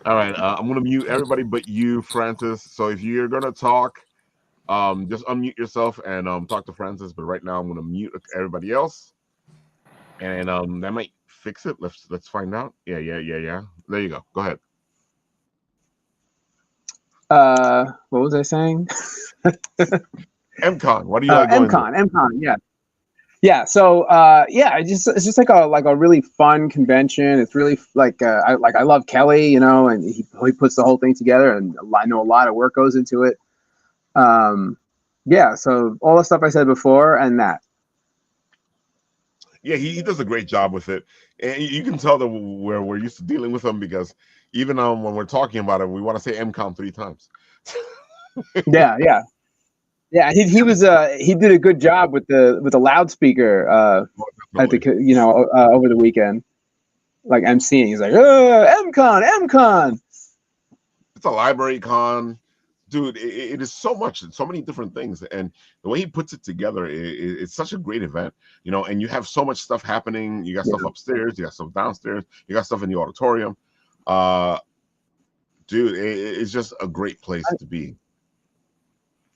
All right, I'm gonna mute everybody but you, Francis. So if you're gonna talk, just unmute yourself and talk to Francis. But right now, I'm gonna mute everybody else, and that might fix it. Let's find out. Yeah. There you go. Go ahead. What was I saying? MCon. What do you like going to? MCon. Yeah. So it's just like a really fun convention. It's really I love Kelly, you know, and he puts the whole thing together, and I know a lot of work goes into it. Yeah. So all the stuff I said before and that. Yeah, he does a great job with it, and you can tell that we're used to dealing with him because even when we're talking about it, we want to say MCon 3 times. Yeah. He did a good job with the loudspeaker at the over the weekend, like emceeing. He's like, MCon. It's a library con, dude. It is so many different things, and the way he puts it together, it's such a great event, you know. And you have so much stuff happening. You got stuff upstairs, you got stuff downstairs, you got stuff in the auditorium. Dude, it's just a great place to be.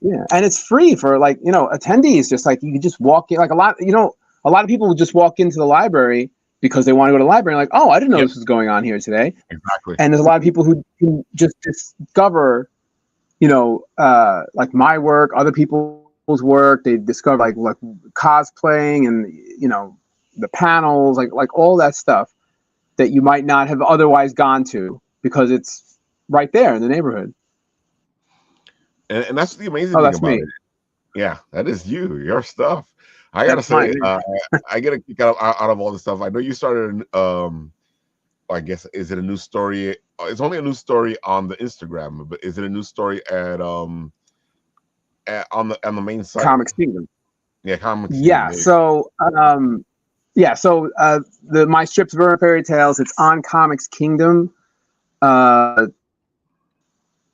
Yeah, and it's free for attendees. Just like you can just walk in, like a lot of people will just walk into the library because they want to go to the library. Like, oh, I didn't know this was going on here today. Exactly. And there's a lot of people who can just discover, like my work, other people's work. They discover like cosplaying and the panels, like all that stuff that you might not have otherwise gone to because it's right there in the neighborhood. And that's the amazing thing about it. Yeah, that is your stuff. I gotta say, I get a kick out of all this stuff. I know you started. I guess is it a new story? It's only a new story on the Instagram, but is it a new story on the main site? Comics Kingdom. Yeah, Comics. Yeah. Kingdom. So, my strip Suburban Fairytales. It's on Comics Kingdom.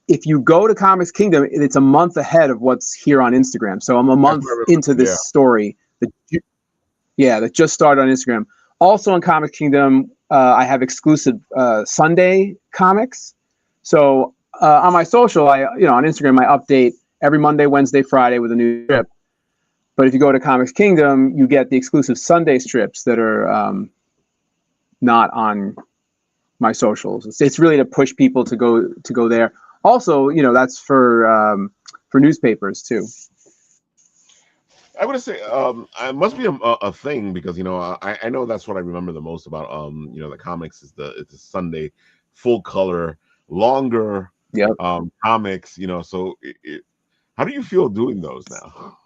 If you go to Comics Kingdom, it's a month ahead of what's here on Instagram. So I'm a month into this story that just started on Instagram. Also on Comics Kingdom, I have exclusive Sunday comics. So on my social, on Instagram, I update every Monday, Wednesday, Friday with a new strip. But if you go to Comics Kingdom, you get the exclusive Sunday strips that are not on my socials. It's really to push people to go there. Also, that's for newspapers too. I would say it must be a thing because I know that's what I remember the most about the comics is it's a Sunday full color longer comics. So how do you feel doing those now?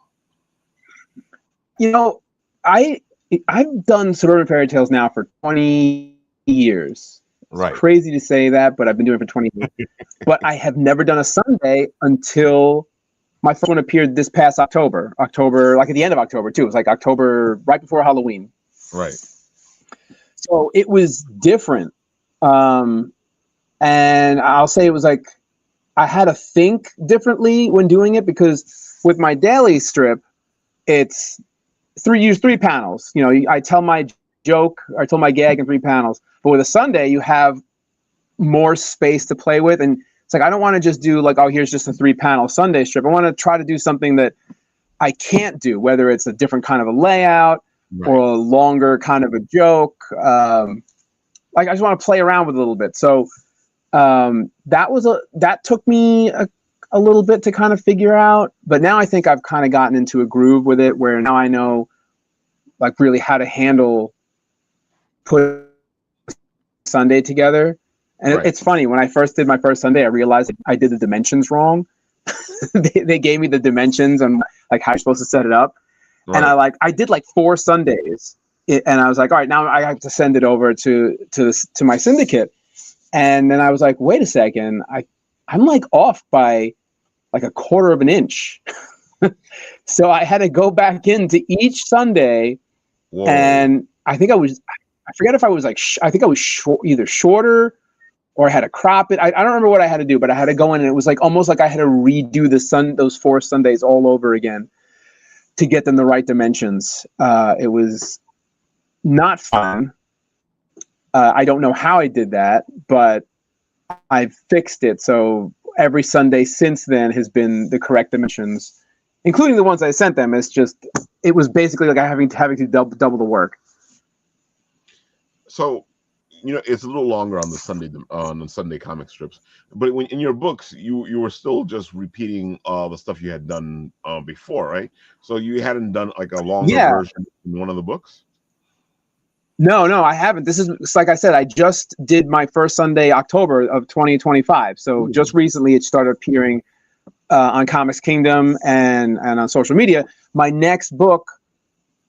I've done Suburban Fairytales now for 20 years. Right. It's crazy to say that, but I've been doing it for 20 years. But I have never done a Sunday until my first one appeared this past October, like at the end of October too. It was like October, right before Halloween. Right. So it was different. And I'll say it was like, I had to think differently when doing it because with my daily strip, it's use 3 panels. I tell my joke, I tell my gag in 3 panels. But with a Sunday, you have more space to play with, and It's like I don't want to just do like, oh, here's just a 3-panel Sunday strip. I want to try to do something that I can't do, whether it's a different kind of a layout or a longer kind of a joke. Like I just want to play around with it a little bit. So that took me a little bit to kind of figure out, but now I think I've kind of gotten into a groove with it where now I know like really how to handle put Sunday together. And it's funny, when I first did my first Sunday, I realized I did the dimensions wrong. they gave me the dimensions and like how you're supposed to set it up. And I did like 4 Sundays and I was like, all right, now I have to send it over to my syndicate. And then I was like, wait a second, I'm like off by like 1/4 of an inch. So I had to go back into each Sunday. Whoa. And I forget if I was like, I think I was either shorter or I had to crop it. I don't remember what I had to do, but I had to go in and it was like almost like I had to redo those 4 Sundays all over again to get them the right dimensions. It was not fun. I don't know how I did that, but I fixed it. So every Sunday since then has been the correct dimensions, including the ones I sent them. It was basically like having to double the work. So, it's a little longer on the Sunday comic strips, but in your books, you were still just repeating the stuff you had done before, right? So you hadn't done like a longer version in one of the books? No, I haven't. It's like I said, I just did my first Sunday, October of 2025. So just recently it started appearing on Comics Kingdom and on social media. My next book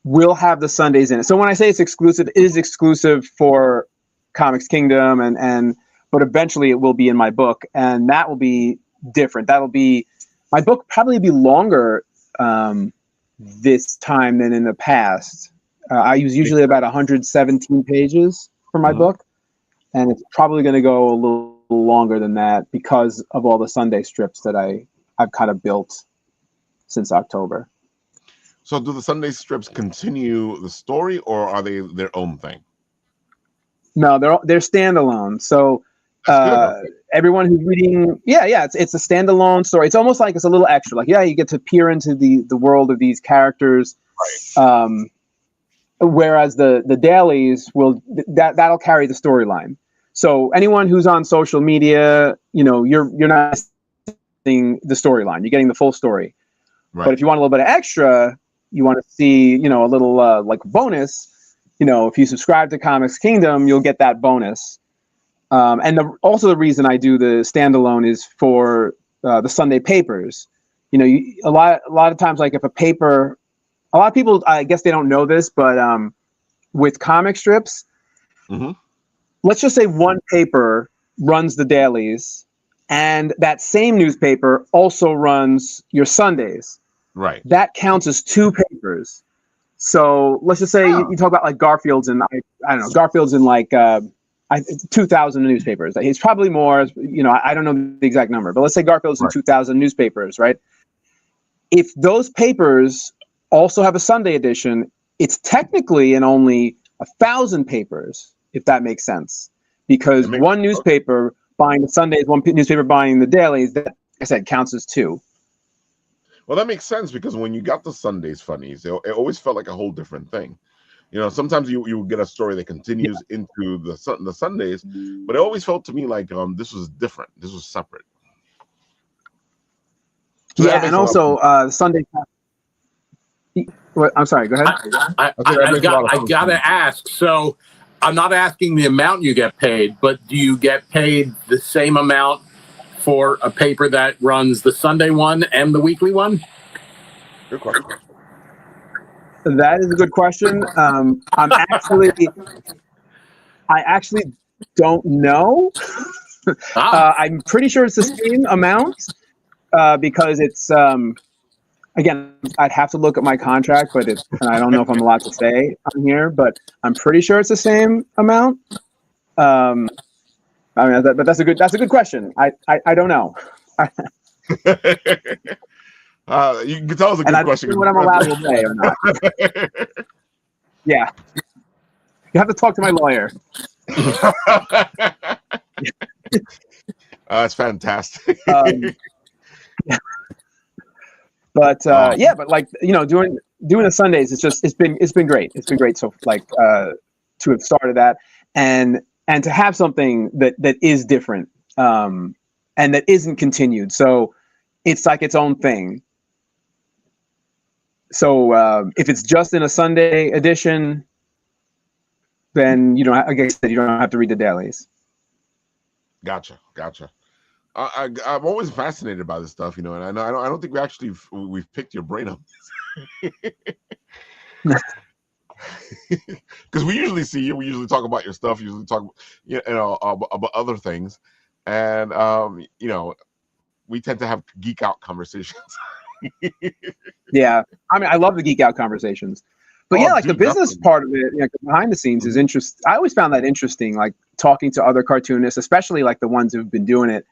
will have the Sundays in it. So when I say it's exclusive, it is exclusive for Comics Kingdom but eventually it will be in my book, and that will be different. My book probably be longer this time than in the past. I use usually about 117 pages for my book, and it's probably going to go a little longer than that because of all the Sunday strips that I've kind of built since October. So do the Sunday strips continue the story, or are they their own thing? No, they're standalone. So everyone who's reading, it's a standalone story. It's almost like it's a little extra. Like, you get to peer into the world of these characters. Right. Whereas the dailies that'll carry the storyline. So anyone who's on social media, you're not seeing the storyline. You're getting the full story. Right. But if you want a little bit of extra, you want to see, a little like bonus. If you subscribe to Comics Kingdom, you'll get that bonus. And also the reason I do the standalone is for the Sunday papers. A lot of times, like if a paper. A lot of people, I guess they don't know this, but with comic strips, let's just say one paper runs the dailies, and that same newspaper also runs your Sundays. Right. That counts as 2 papers. So let's just say you talk about like Garfield's and I don't know, Garfield's in like 2,000 newspapers. It's probably more. I don't know the exact number, but let's say Garfield's in 2,000 newspapers, right? If those papers also have a Sunday edition, it's technically in only 1,000 papers, if that makes sense. Because one newspaper buying the Sundays, one newspaper buying the dailies, that, like I said, counts as 2. Well, that makes sense because when you got the Sundays funnies, it always felt like a whole different thing. Sometimes you get a story that continues into the Sundays, but it always felt to me like this was different. This was separate. So and also Sunday. I'm sorry, go ahead. I gotta ask. So I'm not asking the amount you get paid, but do you get paid the same amount for a paper that runs the Sunday one and the weekly one? Good question. That is a good question. I actually don't know. I'm pretty sure it's the same amount because it's again, I'd have to look at my contract, but I don't know if I'm allowed to say on here, but I'm pretty sure it's the same amount. But that's a good question. I don't know. You can tell us a good question. I don't know what I'm allowed to say or not. Yeah. You have to talk to my lawyer. That's fantastic. Um, but yeah, but like doing the Sundays, it's been great. It's been great. So like to have started that and to have something that is different and that isn't continued. So it's like its own thing. So if it's just in a Sunday edition, then like I said, you don't have to read the dailies. Gotcha. I'm always fascinated by this stuff, and I don't think we've picked your brain up. Because we usually see you, we usually talk about your stuff, usually talk about other things, and we tend to have geek out conversations. Yeah, I mean, I love the geek out conversations, but the business part of it, behind the scenes is interesting. I always found that interesting, like talking to other cartoonists, especially like the ones who've been doing it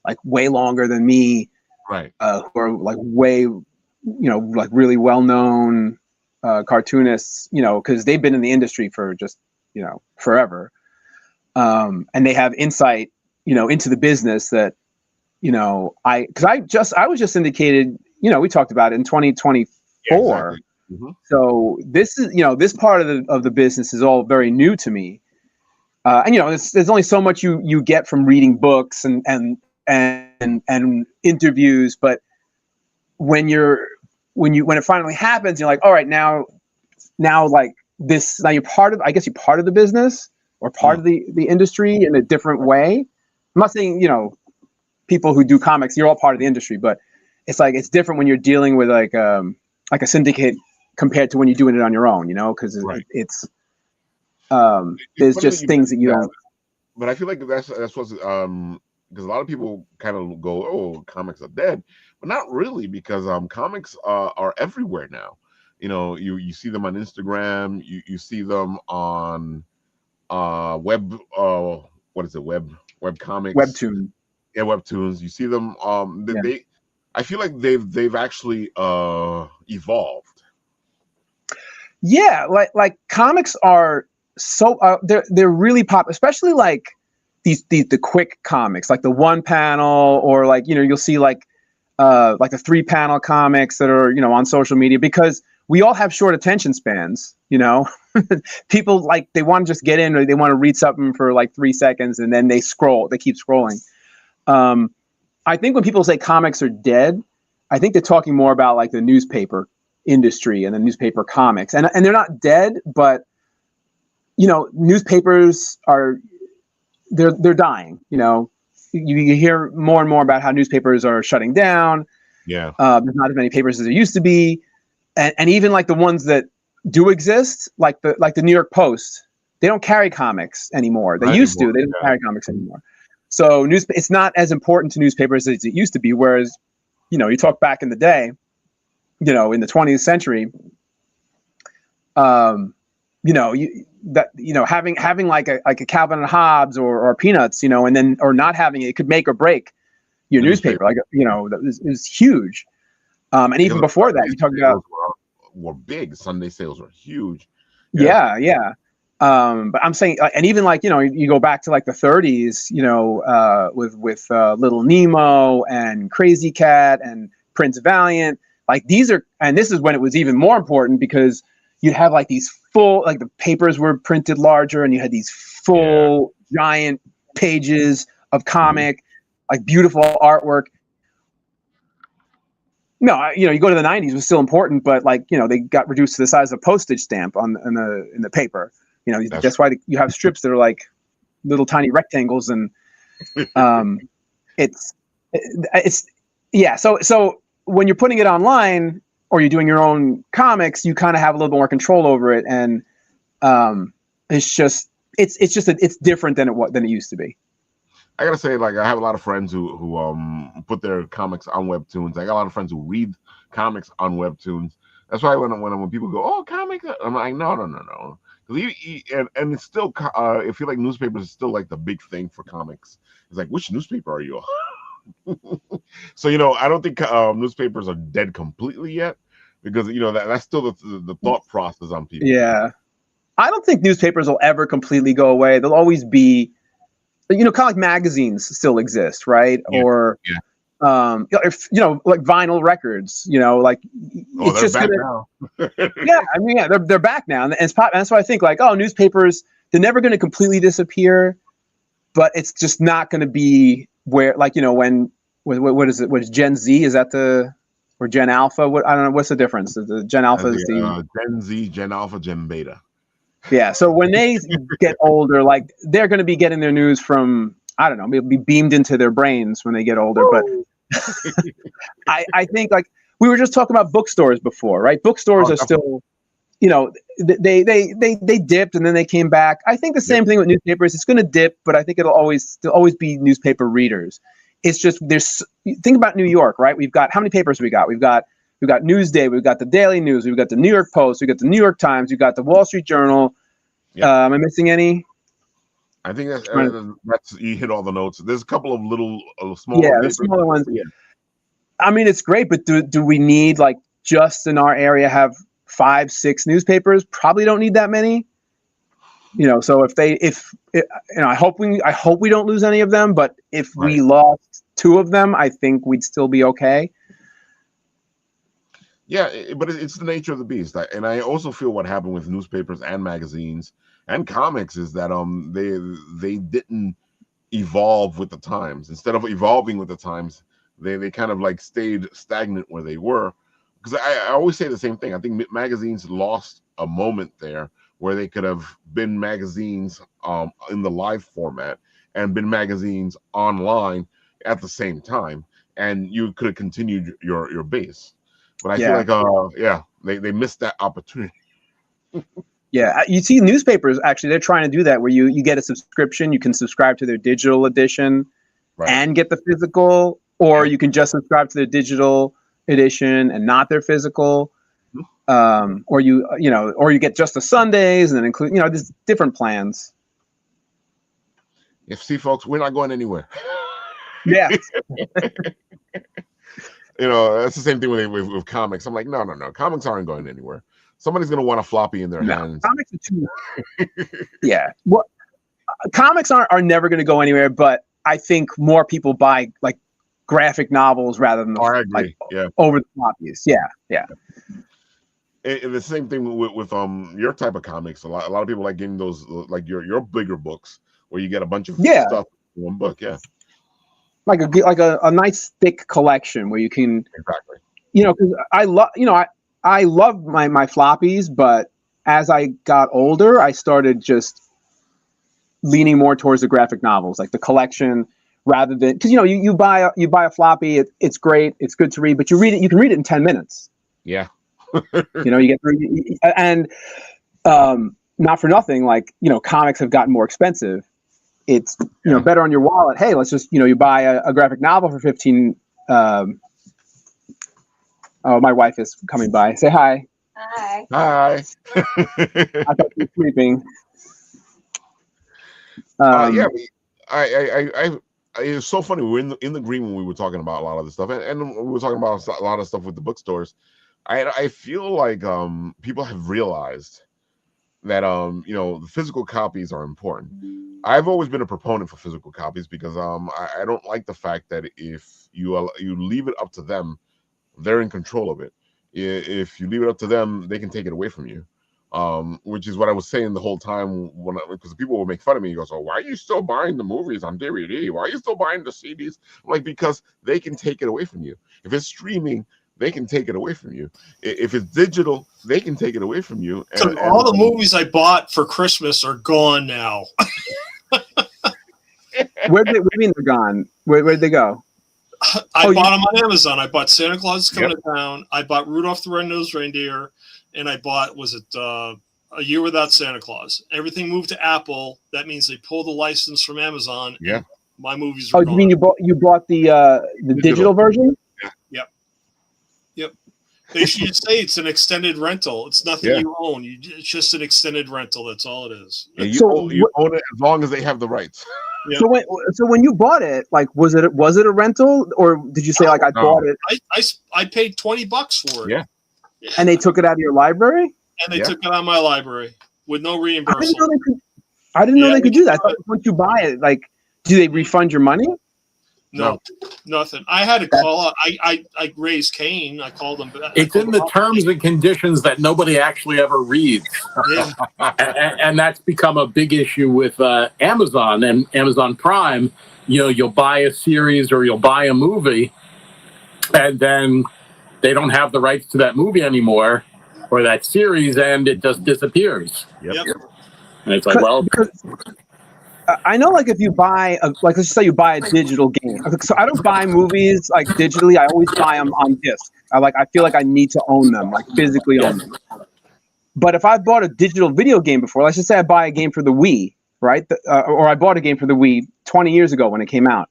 like way longer than me, right? Who are like way, like really well known cartoonists, because they've been in the industry for just forever, and they have insight, into the business that, I was just syndicated. We talked about it in 2024. Yeah, exactly. Mm-hmm. So this is, this part of the business is all very new to me. And there's only so much you get from reading books and interviews, but when it finally happens, you're like, all right, now like this, now you're part of the business or part of the industry in a different way. I'm not saying, people who do comics, you're all part of the industry, but it's like, it's different when you're dealing with like a syndicate compared to when you're doing it on your own, because it's there's just things that you don't. But I feel like that's what's because a lot of people kind of go, oh, comics are dead, but not really, because comics are everywhere now. You see them on Instagram, you see them on web what is it, web comics, webtoon. Yeah, webtoons. You see them they I feel like they've actually evolved. Yeah, like comics are so they're really pop, especially like the quick comics, like the one panel, or like you'll see like the 3-panel comics that are on social media, because we all have short attention spans. People like, they want to just get in, or they want to read something for like 3 seconds and then they keep scrolling. I think when people say comics are dead, I think they're talking more about like the newspaper industry and the newspaper comics, and they're not dead, but newspapers are they're dying. You hear more and more about how newspapers are shutting down. Yeah, there's not as many papers as there used to be, and even like the ones that do exist, like the New York Post, they don't carry comics anymore. They used to. They don't carry comics anymore. So it's not as important to newspapers as it used to be. Whereas, you talk back in the day, in the 20th century, having like a Calvin and Hobbes or Peanuts, and then, or not having it could make or break your newspaper. Like, that is huge. And even before that, you talked about were big. Sunday sales were huge. Yeah. But I'm saying, and even like, you go back to like the 30s, with Little Nemo and Crazy Cat and Prince Valiant, like this is when it was even more important, because you'd have like these full, like the papers were printed larger, and you had these full giant pages of comic, like beautiful artwork. No, you go to the 90s, it was still important, but like, they got reduced to the size of a postage stamp in the paper. That's why you have strips that are like little tiny rectangles, and it's So when you're putting it online or you're doing your own comics, you kind of have a little bit more control over it, and it's different than it used to be. I gotta say, like, I have a lot of friends who put their comics on webtoons. I got a lot of friends who read comics on webtoons. That's why when people go, oh, comics, I'm like, no. And it's still, I feel like newspapers is still like the big thing for comics. It's like, which newspaper are you on? So, I don't think newspapers are dead completely yet, because, that's still the thought process on people. Yeah. I don't think newspapers will ever completely go away. They'll always be kind of like magazines still exist, right? Yeah. Or if like vinyl records, like it's just back gonna. now. Yeah, they're back now, and that's why I think like, newspapers, they're never going to completely disappear, but it's just not going to be where, like, when what is it? What is Gen Z? Is that or Gen Alpha? What, I don't know. What's the difference? The Gen Alpha is the Gen Z, Gen Alpha, Gen Beta. Yeah. So when they get older, like, they're going to be getting their news from, I don't know, maybe be beamed into their brains when they get older. But I think, like, we were just talking about bookstores before, right? Bookstores are still, they dipped and then they came back. I think the same thing with newspapers. It's going to dip, but I think it'll always be newspaper readers. It's just, think about New York, right? We've got, how many papers we got? We've got Newsday, we've got the Daily News, we've got the New York Post, we've got the New York Times, we've got the Wall Street Journal. Am I missing any? I think that's you hit all the notes. There's a couple of little smaller papers. The smaller ones. Yeah. I mean, it's great, but do we need, like, just in our area have 5-6 newspapers? Probably don't need that many. So I hope we don't lose any of them, but if we lost 2 of them, I think we'd still be okay. Yeah, but it's the nature of the beast. And I also feel what happened with newspapers and magazines and comics is that they didn't evolve with the times. Instead of evolving with the times, they kind of like stayed stagnant where they were. Because I always say the same thing. I think magazines lost a moment there where they could have been magazines in the live format and been magazines online at the same time, and you could have continued your base. But I feel like they missed that opportunity. Yeah, you see newspapers, actually, they're trying to do that where you get a subscription, you can subscribe to their digital edition and get the physical, or you can just subscribe to their digital edition and not their physical. Or you get just the Sundays and then include, there's different plans. See, folks, we're not going anywhere. Yeah. That's the same thing with comics. I'm like, no, comics aren't going anywhere. Somebody's going to want a floppy in their hands. Comics are too. Yeah. Well, comics are never going to go anywhere, but I think more people buy, like, graphic novels rather than I agree. over the floppies. Yeah. And the same thing with your type of comics. A lot of people like getting those, like your bigger books where you get a bunch of stuff in one book. Yeah. Like a nice thick collection where you can because I love my floppies, but as I got older, I started just leaning more towards the graphic novels, like the collection, rather than, because you buy a floppy, it's great, it's good to read, but you can read it in 10 minutes. Yeah. You get through, and not for nothing, like, comics have gotten more expensive. It's better on your wallet. Hey, let's just you buy a graphic novel for 15. Oh, my wife is coming by. Say hi. Hi. Hi. I thought you were sleeping. It's so funny. We were in the green when we were talking about a lot of this stuff, and we were talking about a lot of stuff with the bookstores. I feel like people have realized that the physical copies are important. I've always been a proponent for physical copies because I don't like the fact that if you leave it up to them, they're in control of it. If you leave it up to them, they can take it away from you. Which is what I was saying the whole time because people will make fun of me. He goes, "Oh, why are you still buying the movies on DVD? Why are you still buying the CDs?" I'm like, because they can take it away from you. If it's streaming, they can take it away from you. If it's digital, they can take it away from you. And all the movies I bought for Christmas are gone now. What do you mean they're gone? Where'd they go? I bought them on Amazon. I bought Santa Claus is Coming to Town. I bought Rudolph the Red-Nosed Reindeer. And I bought, A Year Without Santa Claus. Everything moved to Apple. That means they pulled the license from Amazon. Yeah. My movies are gone. You mean you bought the digital version? Yep. They should say it's an extended rental. It's nothing you own. It's just an extended rental. That's all it is. Yeah, you own it as long as they have the rights. Yep. So when you bought it, like, was it a rental, or did you say I bought it? I paid $20 for it. Yeah. And they took it out of your library? And they took it out of my library with no reimbursement. I didn't know they could do that. Once you buy it, like, Do they refund your money? No, nothing. I had to call out. I raised Cain. I called them. It's in the terms and conditions that nobody actually ever reads. Yeah. And that's become a big issue with Amazon and Amazon Prime. You know, you'll buy a series or you'll buy a movie, and then they don't have the rights to that movie anymore or that series, and it just disappears. Yep. And it's like, well, I know, like, if you buy, like, let's just say you buy a digital game. So I don't buy movies like digitally. I always buy them on disc. I feel like I need to own them, like physically own them. But if I bought a digital video game before, let's just say I buy a game for the Wii, right? Or I bought a game for the Wii 20 years ago when it came out.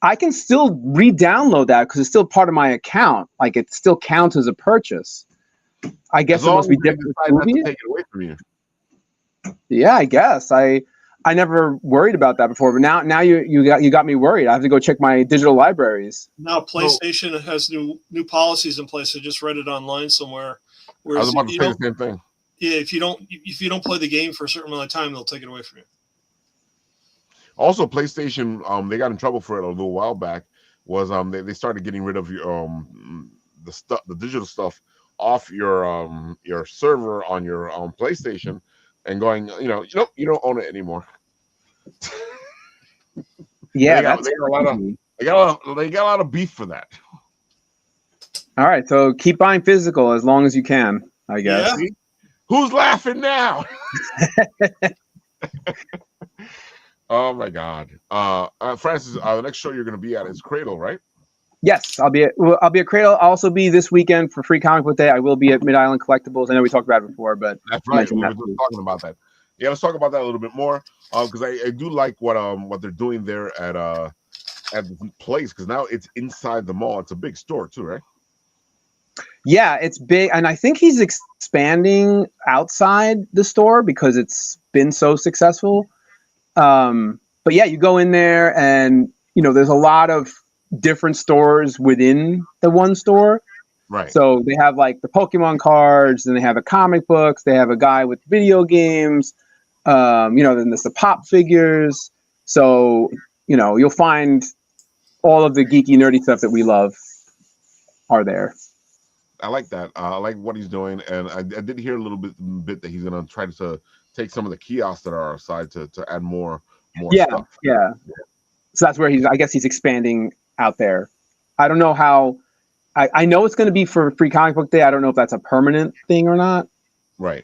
I can still re-download that because it's still part of my account. Like, it still counts as a purchase. I guess it must be different. Not to take it away from you. Yeah, I guess. I never worried about that before, but now you got me worried. I have to go check my digital libraries. Now PlayStation has new policies in place. I just read it online somewhere. I was about to say the same thing. Yeah, if you don't play the game for a certain amount of time, they'll take it away from you. Also, PlayStation, they got in trouble for it a little while back. Was they started getting rid of your the digital stuff off your server on your PlayStation, and going, you don't own it anymore. Yeah, they got a lot of beef for that. All right, so keep buying physical as long as you can, I guess. Yeah. Who's laughing now? Oh my God, Francis, the next show you're going to be at is Cradle, right? Yes, I'll be at Cradle. I'll also be this weekend for Free Comic Book Day. I will be at Mid Island Collectibles. I know we talked about it before, but that's right. We were just talking about that. Yeah, let's talk about that a little bit more, because I do like what they're doing there at the place, because now it's inside the mall. It's a big store too, right? Yeah, it's big, and I think he's expanding outside the store because it's been so successful. But yeah, you go in there, and there's a lot of different stores within the one store. Right. So they have like the Pokemon cards, and they have the comic books. They have a guy with video games. Then there's the pop figures. So you'll find all of the geeky, nerdy stuff that we love are there. I like that. I like what he's doing, and I did hear a little bit that he's going to try to take some of the kiosks that are outside to add more stuff. Yeah. So that's where I guess he's expanding out there. I don't know how. I know it's going to be for Free Comic Book Day. I don't know if that's a permanent thing or not. Right.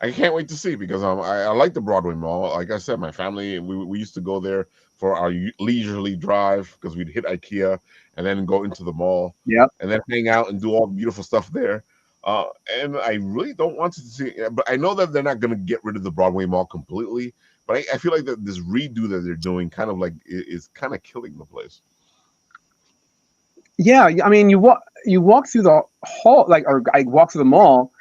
I can't wait to see, because I like the Broadway Mall. Like I said, my family, we used to go there for our leisurely drive, because we'd hit IKEA and then go into the mall. Yeah. And then hang out and do all the beautiful stuff there. And I really don't want to see, but I know that they're not going to get rid of the Broadway Mall completely. But I feel like that this redo that they're doing kind of like is kind of killing the place. Yeah, I mean, you walk through the hall, or I walk through the mall,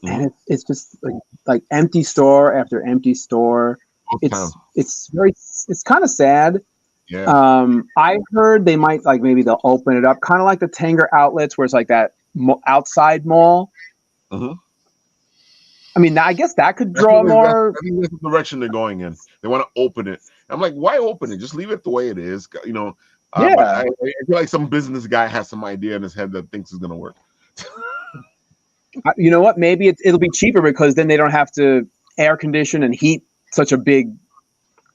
and it's just like empty store after empty store. It's kind of sad. Yeah. I heard they might maybe they'll open it up, kind of like the Tanger outlets, where it's like that outside mall. Mm-hmm. I mean, I guess that could draw more. I think that's the direction they're going in. They want to open it. I'm like, why open it? Just leave it the way it is. Yeah. I feel like some business guy has some idea in his head that thinks it's going to work. You know what? Maybe it'll be cheaper, because then they don't have to air condition and heat such a big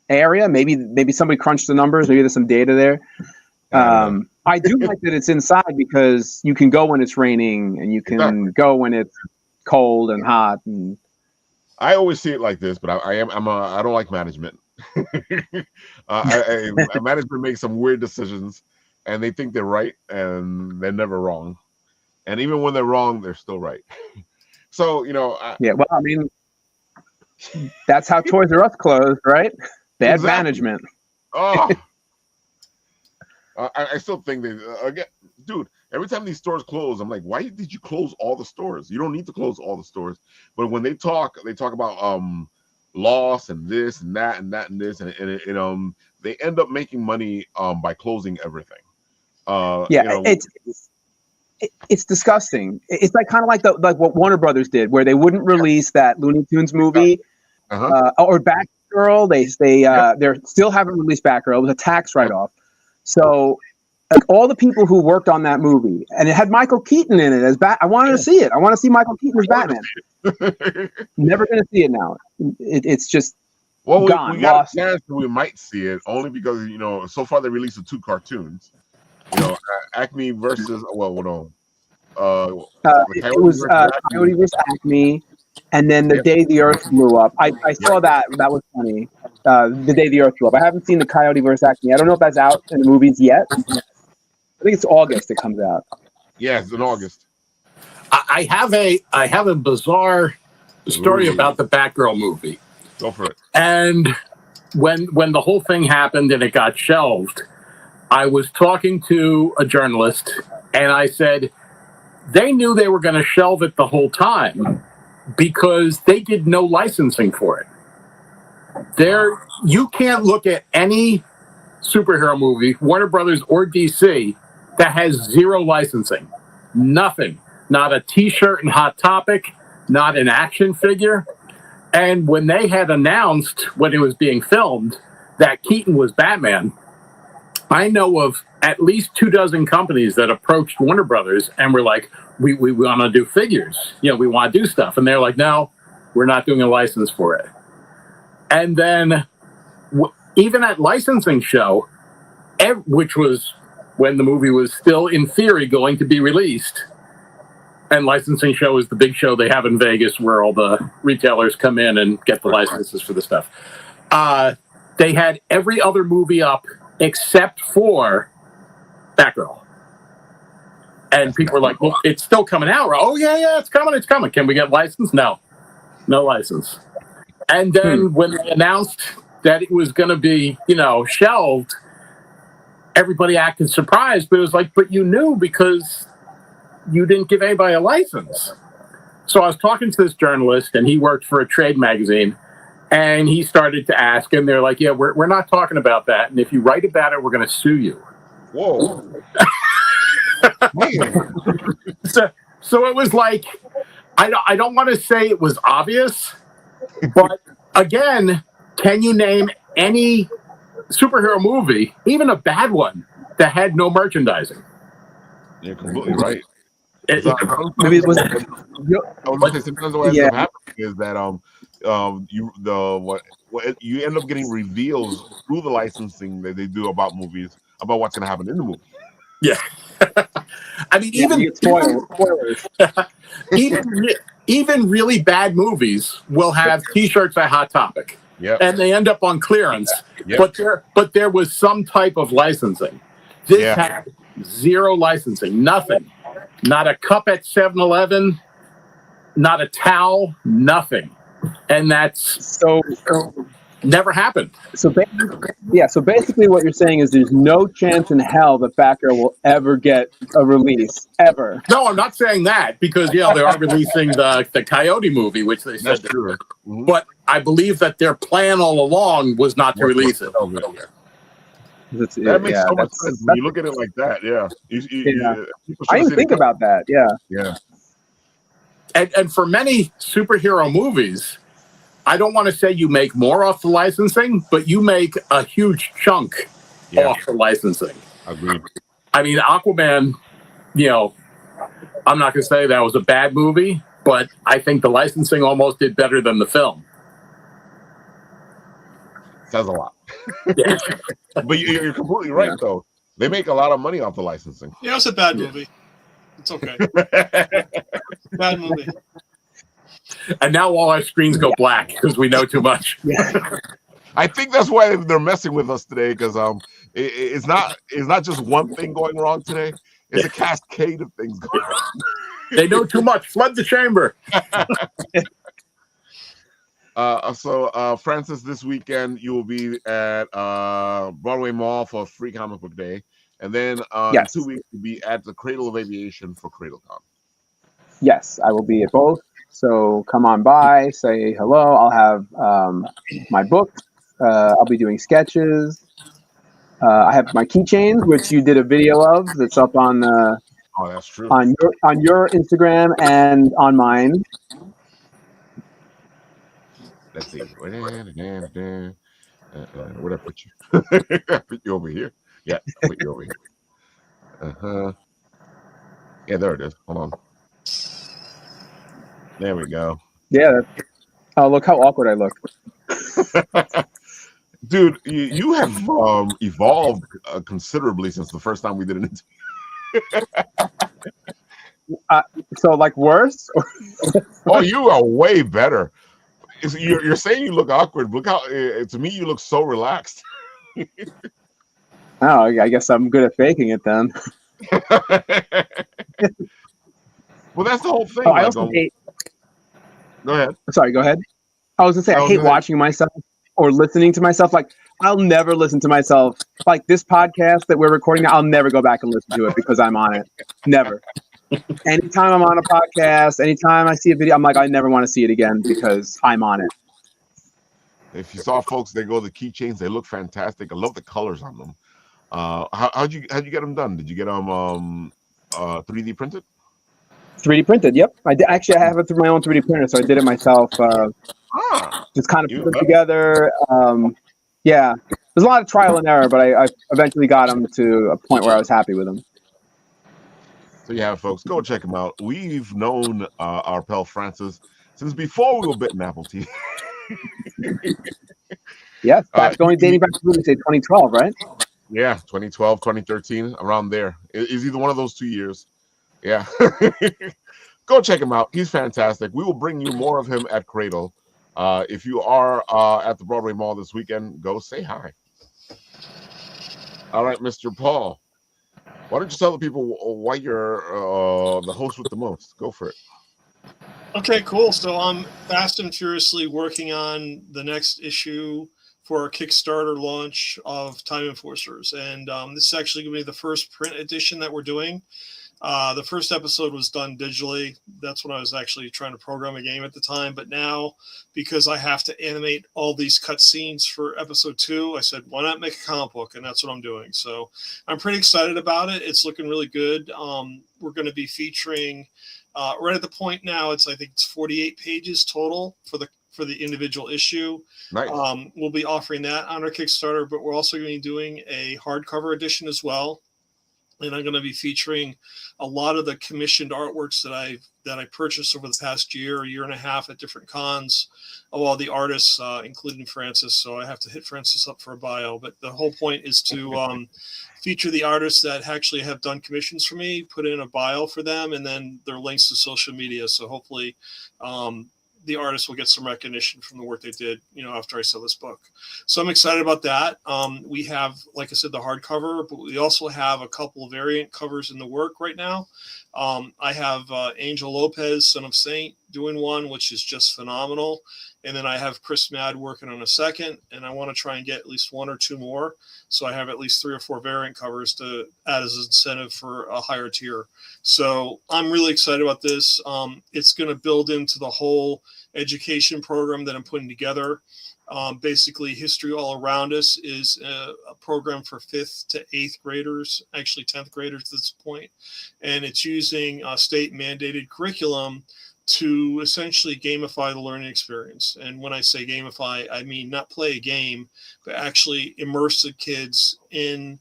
area. Maybe somebody crunched the numbers. Maybe there's some data there. I do like that it's inside, because you can go when it's raining, and you can go when it's cold and hot. And I always see it like this, but I don't like management. Management makes some weird decisions, and they think they're right, and they're never wrong. And even when they're wrong, they're still right. So yeah. Well, I mean, that's how Toys R Us closed, right? Bad management. Oh. I still think they dude. Every time these stores close, I'm like, why did you close all the stores? You don't need to close all the stores. But when they talk about loss and this and that and that and this, and they end up making money by closing everything. It's disgusting. It's kind of like what Warner Brothers did, where they wouldn't release that Looney Tunes movie, or Batgirl. They're still haven't released Batgirl. It was a tax write-off. So like all the people who worked on that movie, and it had Michael Keaton in it as I wanted to see it. I want to see Michael Keaton as Batman. Never going to see it now. It's just gone. We got a chance that we might see it only because so far they released the 2 cartoons. Acme versus it was Coyote versus Acme, and then the day the Earth blew up. I saw that. That was funny. The day the Earth blew up. I haven't seen the Coyote versus Acme. I don't know if that's out in the movies yet. I think it's August it comes out. Yeah, it's in August. I have a bizarre story about the Batgirl movie. Go for it. And when the whole thing happened and it got shelved, I was talking to a journalist and I said they knew they were going to shelve it the whole time because they did no licensing for it. You can't look at any superhero movie, Warner Brothers or DC, that has 0 licensing. Nothing. Not a T-shirt in Hot Topic, not an action figure. And when they had announced when it was being filmed that Keaton was Batman, I know of at least 24 companies that approached Warner Brothers and were like, we want to do figures. We want to do stuff. And they're like, no, we're not doing a license for it. And then even at licensing show, which was when the movie was still in theory going to be released, and licensing show is the big show they have in Vegas where all the retailers come in and get the licenses for the stuff. They had every other movie up except for Batgirl. And people were like, well, it's still coming out. Oh, yeah, it's coming. Can we get license? No license. And then when they announced that it was going to be, shelved, everybody acted surprised, but it was like, but you knew because you didn't give anybody a license. So I was talking to this journalist, and he worked for a trade magazine, and he started to ask, and they're like, yeah, we're not talking about that, and if you write about it, we're going to sue you. Whoa. So it was like, I don't want to say it was obvious, but again, can you name any superhero movie, even a bad one, that had no merchandising? You're completely right. Maybe it was. Sometimes what ends up happening is that you end up getting reveals through the licensing that they do about movies about what's going to happen in the movie. Yeah. I mean, spoilers. even really bad movies will have T-shirts at Hot Topic. Yep. And they end up on clearance. Yep. But there was some type of licensing. This had 0 licensing, nothing. Not a cup at 7-Eleven, not a towel, nothing. And that's never happened. So basically what you're saying is there's no chance in hell that Batgirl will ever get a release, ever. No, I'm not saying that because, they are releasing the Coyote movie, which they said. That's true. Mm-hmm. But I believe that their plan all along was not to release it. That makes so much sense when you look at it like that. Yeah. I didn't think about that. Yeah. Yeah. And for many superhero movies, I don't want to say you make more off the licensing, but you make a huge chunk off the licensing. Agreed. I mean, Aquaman, I'm not going to say that was a bad movie, but I think the licensing almost did better than the film. Says a lot. Yeah. But you're completely right, though. They make a lot of money off the licensing. Yeah, it's a bad movie. It's okay. Bad movie. And now all our screens go black because we know too much. I think that's why they're messing with us today, because it's not just one thing going wrong today. It's a cascade of things going on. They know too much. Flood the chamber. So Francis, this weekend you will be at Broadway Mall for Free Comic Book Day, and then in 2 weeks you'll be at the Cradle of Aviation for CradleCon. Yes, I will be at both. So come on by, say hello. I'll have my book. I'll be doing sketches. I have my keychains, which you did a video of. That's up on that's true. on your Instagram and on mine. Let's see. Where'd I put you? I put you over here. Yeah, I put you over here. Uh-huh. Yeah, there it is. Hold on. There we go. Yeah. Oh, look how awkward I look. Dude, you have evolved considerably since the first time we did an interview. So, like, worse? Oh, you are way better. You're saying you look awkward. Look how to me you look so relaxed. Oh, I guess I'm good at faking it then. Well, that's the whole thing. Oh, I also hate. Go ahead. Sorry, go ahead. I was gonna say I hate watching myself or listening to myself. Like, I'll never listen to myself. Like this podcast that we're recording now, I'll never go back and listen to it because I'm on it. Never. Anytime I'm on a podcast, anytime I see a video, I'm like, I never want to see it again because I'm on it. If you saw folks, they go the keychains. They look fantastic. I love the colors on them. How'd you get them done? Did you get them 3D printed? 3D printed. Yep, I did. Actually, I have it through my own 3D printer, so I did it myself. Just kind of put them together. Yeah, there's a lot of trial and error, but I eventually got them to a point where I was happy with them. So yeah, folks, go check them out. We've known our pal Francis since before we were bitten apple tea. Yes, that's going dating back to 2012, right? Yeah, 2012, 2013, around there. It's either one of those 2 years. Yeah. Go check him out. He's fantastic. We will bring you more of him at Cradle. If you are at the Broadway Mall this weekend, go say hi. All right, Mr. Paul. Why don't you tell the people why you're the host with the most? Go for it. Okay, cool. So I'm fast and furiously working on the next issue for our Kickstarter launch of Time Enforcers. And this is actually going to be the first print edition that we're doing. The first episode was done digitally. That's when I was actually trying to program a game at the time. But now, because I have to animate all these cutscenes for episode 2, I said, why not make a comic book? And that's what I'm doing. So I'm pretty excited about it. It's looking really good. We're going to be featuring, right at the point now, I think it's 48 pages total for the individual issue. Nice. We'll be offering that on our Kickstarter, but we're also going to be doing a hardcover edition as well. And I'm going to be featuring a lot of the commissioned artworks that I purchased over the past year and a half at different cons of all the artists, including Francis. So I have to hit Francis up for a bio. But the whole point is to feature the artists that actually have done commissions for me, put in a bio for them, and then their links to social media. So hopefully the artists will get some recognition from the work they did, after I sell this book. So I'm excited about that. We have, like I said, the hardcover, but we also have a couple of variant covers in the work right now. I have Angel Lopez, Son of Saint, doing one, which is just phenomenal. And then I have Chris Mad working on a second, and I want to try and get at least 1 or 2 more. So I have at least 3 or 4 variant covers to add as an incentive for a higher tier. So I'm really excited about this. It's going to build into the whole education program that I'm putting together. Basically, History All Around Us is a program for 5th to 8th graders, actually 10th graders at this point. And it's using a state mandated curriculum to essentially gamify the learning experience. And when I say gamify, I mean not play a game, but actually immerse the kids in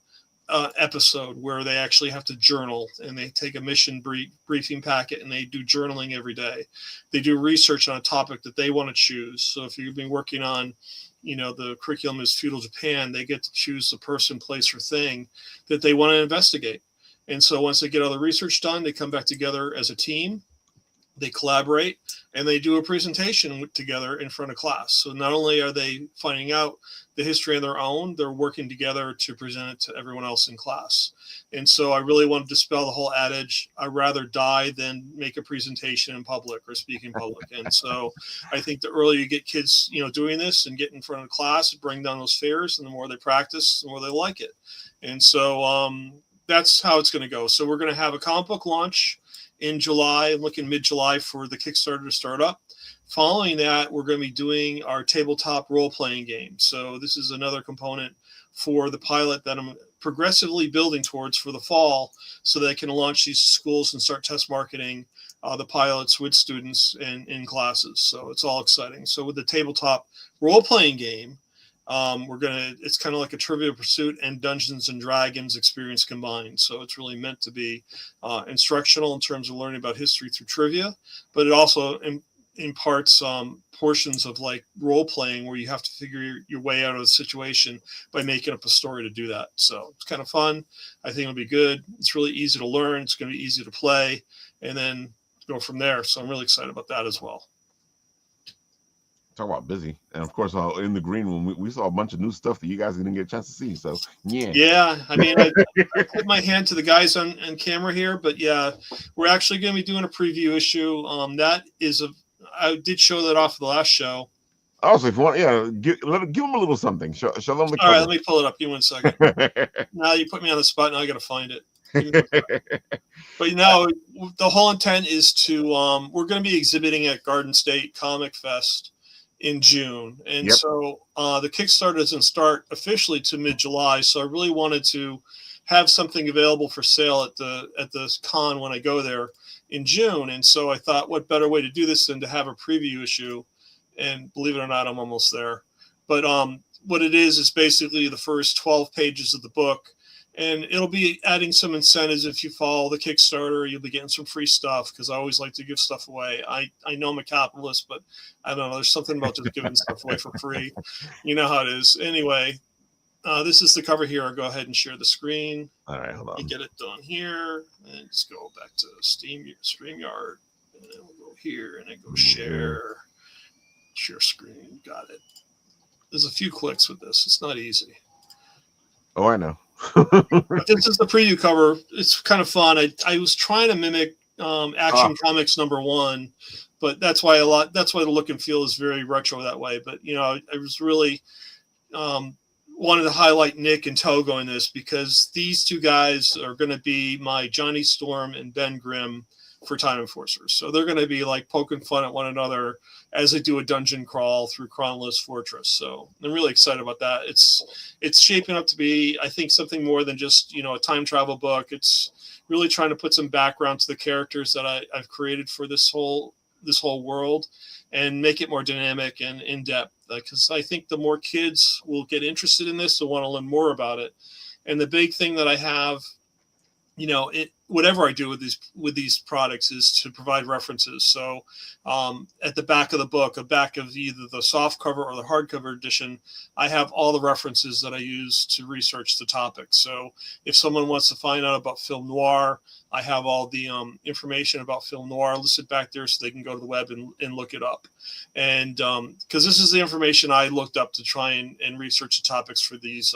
an episode where they actually have to journal, and they take a mission briefing packet and they do journaling every day. They do research on a topic that they want to choose. So if you've been working on, the curriculum is feudal Japan, they get to choose the person, place, or thing that they want to investigate. And so once they get all the research done, they come back together as a team. They collaborate and they do a presentation together in front of class. So not only are they finding out the history on their own, they're working together to present it to everyone else in class. And so I really want to dispel the whole adage, I'd rather die than make a presentation in public or speak in public. And so I think the earlier you get kids, doing this and get in front of class, bring down those fears, and the more they practice, the more they like it. And so that's how it's going to go. So we're going to have a comic book launch in July, looking mid-July for the Kickstarter to start up. Following that, we're going to be doing our tabletop role-playing game. So this is another component for the pilot that I'm progressively building towards for the fall, so that I can launch these schools and start test marketing the pilots with students in classes. So it's all exciting. So with the tabletop role-playing game, it's kind of like a Trivial Pursuit and Dungeons and Dragons experience combined. So it's really meant to be instructional in terms of learning about history through trivia, but it also imparts portions of like role playing where you have to figure your way out of the situation by making up a story to do that. So it's kind of fun. I think it'll be good. It's really easy to learn. It's going to be easy to play, and then go from there. So I'm really excited about that as well. Talk about busy. And of course, in the green room, we saw a bunch of new stuff that you guys didn't get a chance to see. So, yeah. I mean, I put my hand to the guys on camera here, but yeah, we're actually going to be doing a preview issue. I did show that off the last show. Also, if you want, give them a little something. Show them the cover. All right, let me pull it up. Give me 1 second. Now you put me on the spot. Now I got to find it. But the whole intent is to we're going to be exhibiting at Garden State Comic Fest in June, and so the Kickstarter doesn't start officially to mid-July. So I really wanted to have something available for sale at the con when I go there in June. And so I thought, what better way to do this than to have a preview issue? And believe it or not, I'm almost there. But what it is basically the first 12 pages of the book. And it'll be adding some incentives. If you follow the Kickstarter, you'll be getting some free stuff, because I always like to give stuff away. I know I'm a capitalist, but I don't know. There's something about just giving stuff away for free. You know how it is. Anyway, this is the cover here. I'll go ahead and share the screen. All right, hold on. You get it done here. And just go back to StreamYard. And then we'll go here and then go share screen. Got it. There's a few clicks with this. It's not easy. Oh, I know. But this is the preview cover. It's kind of fun. I was trying to mimic Action Comics #1, but that's why the look and feel is very retro that way. But I was really wanted to highlight Nick and Togo in this, because these two guys are going to be my Johnny Storm and Ben Grimm for Time Enforcers. So they're going to be like poking fun at one another as they do a dungeon crawl through Kronless Fortress. So I'm really excited about that. It's shaping up to be, I think, something more than just, a time travel book. It's really trying to put some background to the characters that I've created for this whole world, and make it more dynamic and in-depth. Because I think the more kids will get interested in this, they'll want to learn more about it. And the big thing that I have, whatever I do with these products, is to provide references. So at the back of the book, a back of either the soft cover or the hardcover edition, I have all the references that I use to research the topic. So if someone wants to find out about film noir, I have all the information about film noir listed back there, so they can go to the web and look it up. And because this is the information I looked up to try and research the topics for these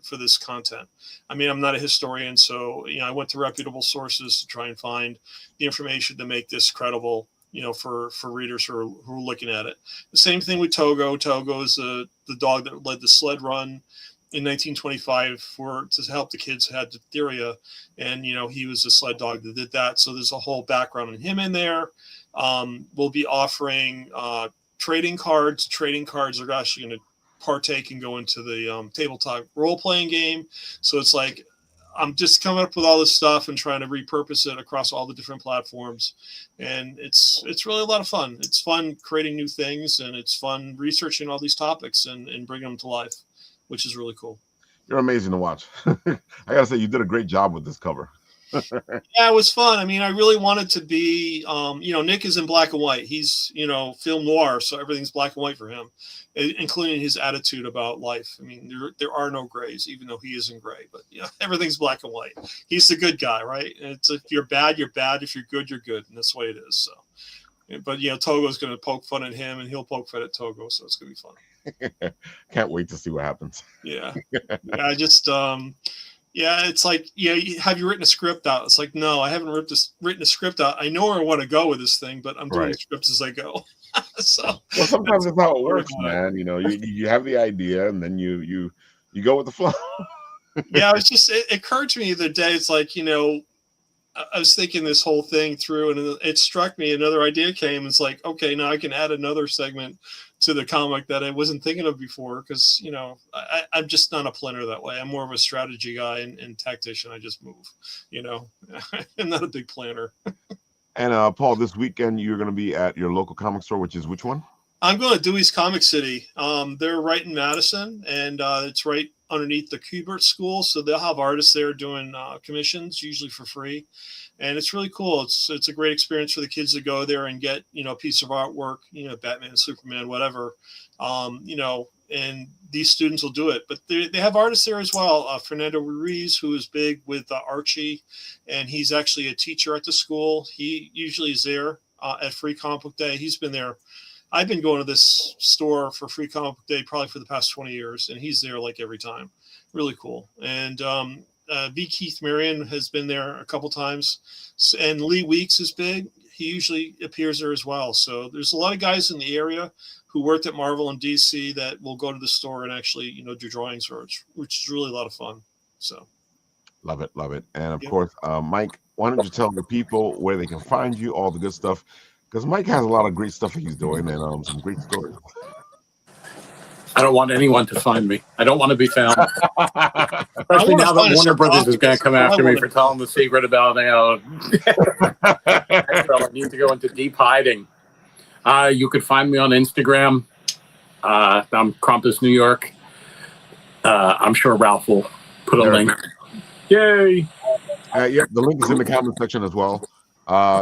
for this content. I mean, I'm not a historian, so I went to reputable sources to try and find the information to make this credible, for readers who are looking at it. The same thing with Togo. Togo is the dog that led the sled run in 1925 to help the kids who had diphtheria, and he was a sled dog that did that. So there's a whole background on him in there. We'll be offering trading cards. Trading cards are actually going to partake and go into the tabletop role-playing game. So it's like I'm just coming up with all this stuff and trying to repurpose it across all the different platforms, and it's really a lot of fun. It's fun creating new things, and it's fun researching all these topics and bringing them to life, which is really cool. You're amazing to watch. I gotta say, you did a great job with this cover. Yeah, it was fun. I mean, I really wanted to be, Nick is in black and white. He's, film noir, so everything's black and white for him, including his attitude about life. I mean, there are no grays, even though he isn't gray, but everything's black and white. He's the good guy, right? It's if you're bad, you're bad. If you're good, you're good, and that's the way it is. So, but Togo's going to poke fun at him, and he'll poke fun at Togo, so it's going to be fun. Can't wait to see what happens. Yeah, I just. Yeah, it's like, have you written a script out? It's like, no, I haven't written a script out. I know where I want to go with this thing, but I'm doing the scripts as I go. Well, sometimes that's how it works, man. You have the idea, and then you go with the flow. Yeah, it occurred to me the other day. It's like, I was thinking this whole thing through, and it struck me. Another idea came. It's like, okay, now I can add another segment to the comic that I wasn't thinking of before, because I'm just not a planner that way. I'm more of a strategy guy and tactician. I just move. I'm not a big planner. And Paul, this weekend you're going to be at your local comic store, which is which one? I'm going to Dewey's Comic City. They're right in Madison, and it's right underneath the Kubert School. So they'll have artists there doing commissions, usually for free. And it's really cool. It's a great experience for the kids to go there and get, a piece of artwork, Batman, Superman, whatever, and these students will do it. But they have artists there as well. Fernando Ruiz, who is big with Archie, and he's actually a teacher at the school. He usually is there at Free Comic Book Day. He's been there. I've been going to this store for Free Comic Book Day probably for the past 20 years, and he's there like every time. Really cool. And V. Keith Marion has been there a couple times, and Lee Weeks is big. He usually appears there as well. So there's a lot of guys in the area who worked at Marvel and DC that will go to the store and actually, do drawings, which is really a lot of fun. So love it. And of course, Mike, why don't you tell the people where they can find you, all the good stuff? Because Mike has a lot of great stuff he's doing and some great stories. I don't want anyone to find me. I don't want to be found. Especially now that Warner Brothers is going to come after me for telling the secret about, I need to go into deep hiding. You could find me on Instagram. I'm Krampus New York. I'm sure Ralph will put a link. Yay! Yeah, the link is in the comment section as well.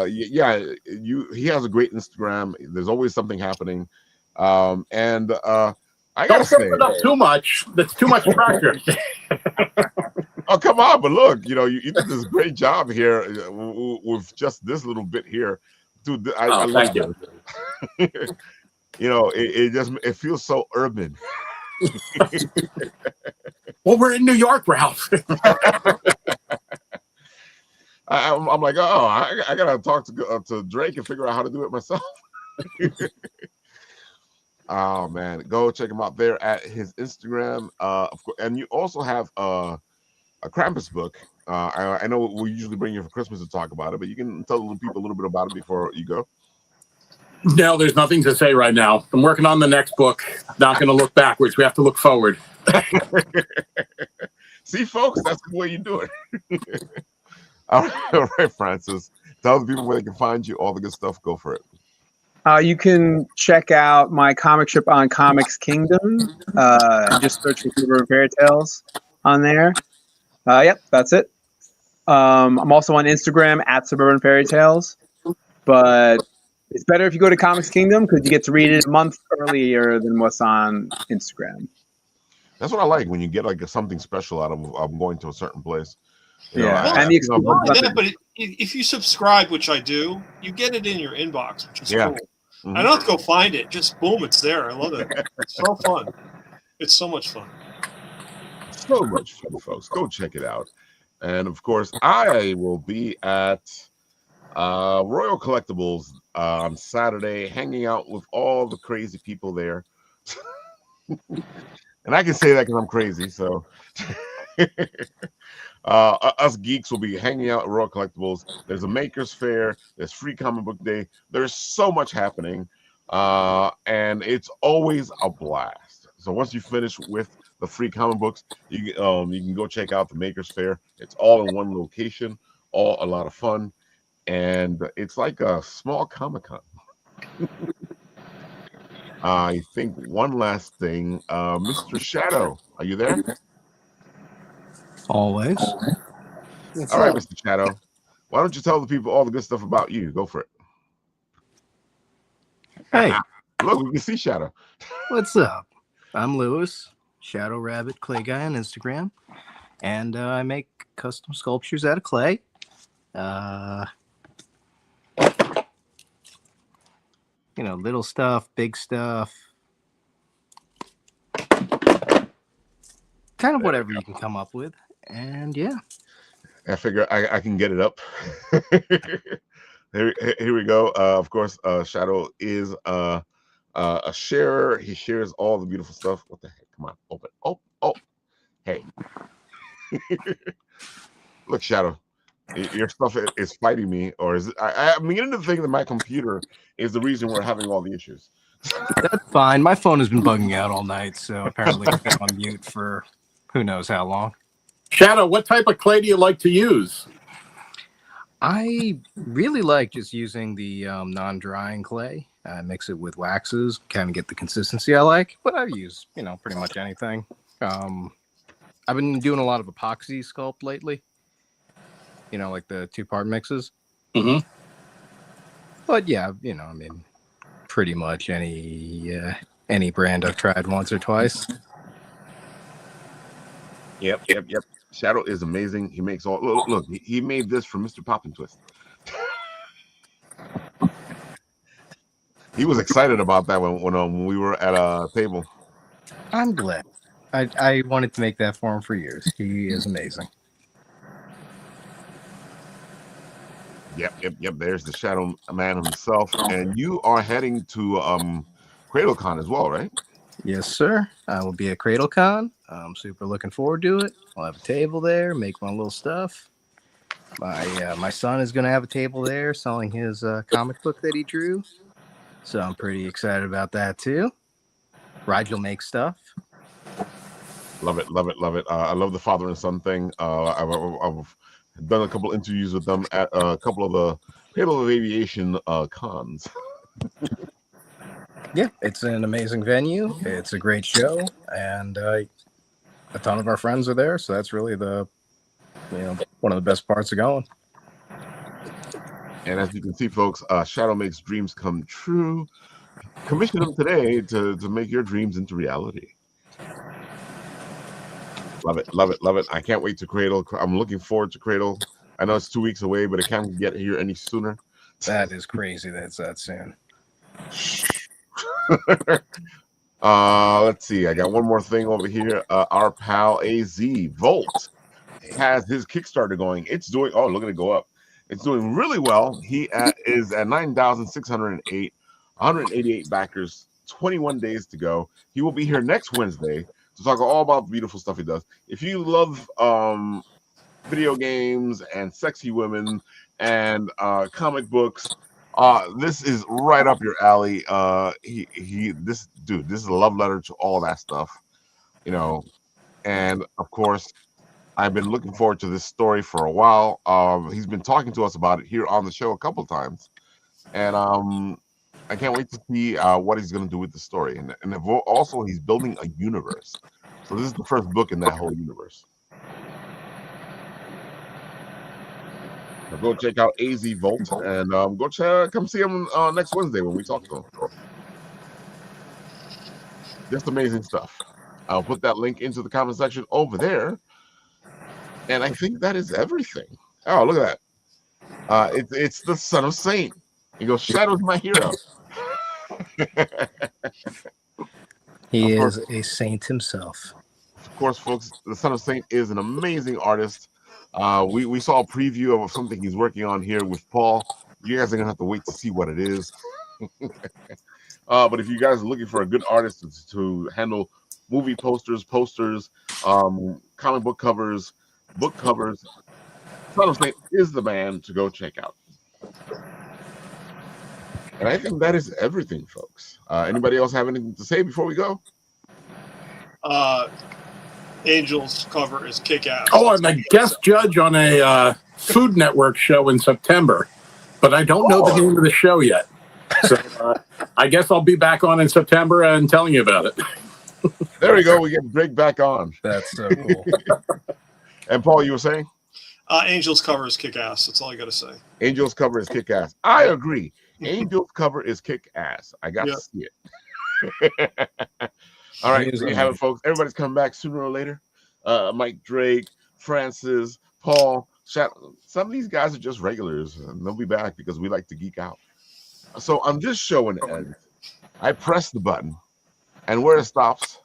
He has a great Instagram. There's always something happening. I gotta say, it up too much. That's too much pressure. Oh, come on! But look, you did this great job here with just this little bit here, dude. I like it. It feels so urban. Well, we're in New York, Ralph. I'm like, I gotta talk to Drake and figure out how to do it myself. Oh man, go check him out there at his Instagram. Of course, and you also have a Krampus book. I know we usually bring you for Christmas to talk about it, but you can tell the people a little bit about it before you go. No, there's nothing to say right now. I'm working on the next book. Not going to look backwards. We have to look forward. See, folks, that's the way you do it. All right, Francis. Tell the people where they can find you. All the good stuff. Go for it. You can check out my comic strip on Comics Kingdom. Just search for Suburban Fairytales on there. Yep, that's it. I'm also on Instagram at Suburban Fairytales. But it's better if you go to Comics Kingdom because you get to read it a month earlier than what's on Instagram. That's what I like when you get like something special out of going to a certain place. And but if you subscribe, which I do, you get it in your inbox, which is cool. Mm-hmm. I don't have to go find it; just boom, it's there. I love it. It's so fun. It's so much fun. So much fun, folks. Go check it out. And of course, I will be at Royal Collectibles on Saturday, hanging out with all the crazy people there. And I can say that because I'm crazy. So us geeks will be hanging out at Royal Collectibles. There's a Makers Fair. There's Free Comic Book Day. There's so much happening. And it's always a blast. So once you finish with the free comic books, you can go check out the Makers Fair. It's all in one location, all a lot of fun. And it's like a small Comic-Con. I think one last thing, Mr. Shadow, are you there? Always. All right, Mr. Shadow. Why don't you tell the people all the good stuff about you? Go for it. Hey. Look, we can see Shadow. What's up? I'm Lewis, Shadow Rabbit Clay Guy on Instagram, and I make custom sculptures out of clay. Little stuff, big stuff, kind of whatever you can come up with. And yeah, I figure I can get it up. Here we go. Of course, Shadow is a sharer. He shares all the beautiful stuff. What the heck? Come on, open. Oh, hey. Look, Shadow. Your stuff is fighting me, or is it? I'm beginning to think that my computer is the reason we're having all the issues. That's fine. My phone has been bugging out all night, so apparently it's been on mute for who knows how long. Shadow, what type of clay do you like to use? I really like just using the non-drying clay. Mix it with waxes, kind of get the consistency I like. But I've used, pretty much anything. I've been doing a lot of epoxy sculpt lately. Like the 2-part mixes. Mm-hmm. But yeah, pretty much any brand I've tried once or twice. Yep. Shadow is amazing. He makes all look. He made this for Mr. Pop and Twist. He was excited about that when we were at a table. I'm glad. I wanted to make that for him for years. He is amazing. Yep. There's the Shadow Man himself, and you are heading to CradleCon as well, right? Yes, sir. I will be at CradleCon. I'm super looking forward to it. I'll have a table there, make my little stuff. My son is going to have a table there selling his comic book that he drew. So I'm pretty excited about that too. Rigel makes stuff. Love it. I love the father and son thing. I've done a couple interviews with them at a couple of the Cradle of Aviation cons. Yeah, it's an amazing venue. It's a great show, and a ton of our friends are there. So that's really one of the best parts of going. And as you can see, folks, Shadow makes dreams come true. Commission them today to make your dreams into reality. Love it. I can't wait to Cradle. I'm looking forward to Cradle. I know it's 2 weeks away, but it can't get here any sooner. That is crazy that it's that soon. Let's see. I got one more thing over here. Our pal AZ Volt has his Kickstarter going. It's doing. Oh, look at it go up. It's doing really well. He is at 9,608, 188 backers, 21 days to go. He will be here next Wednesday to talk all about the beautiful stuff he does. If you love video games and sexy women and comic books, this is right up your alley. This is a love letter to all that stuff, and of course, I've been looking forward to this story for a while. He's been talking to us about it here on the show a couple of times, and I can't wait to see what he's going to do with the story. And also, he's building a universe. So this is the first book in that whole universe. So go check out AZ Volt and come see him next Wednesday when we talk to him. Just amazing stuff. I'll put that link into the comment section over there. And I think that is everything. Oh, look at that. It's the Son of Saint. He goes, Shadow's my hero. He is a saint himself. Of course, folks, the Son of Saint is an amazing artist. We saw a preview of something he's working on here with Paul. You guys are going to have to wait to see what it is. But if you guys are looking for a good artist to handle movie posters, comic book covers, book covers, Son of Saint is the man to go check out. And I think that is everything, folks. Anybody else have anything to say before we go? Angel's cover is kick-ass. Oh, I'm a guest judge on a Food Network show in September, but I don't know the name of the show yet. So I guess I'll be back on in September and telling you about it. There we go. We get Greg back on. That's so cool. And Paul, you were saying? Angel's cover is kick-ass. That's all I got to say. Angel's cover is kick-ass. I agree. Angel's cover is kick-ass. I got to see it. All right, there you have it, folks. Everybody's coming back sooner or later. Mike Drake, Francis, Paul, some of these guys are just regulars, and they'll be back because we like to geek out. So on this show, when it ends, I press the button, and where it stops,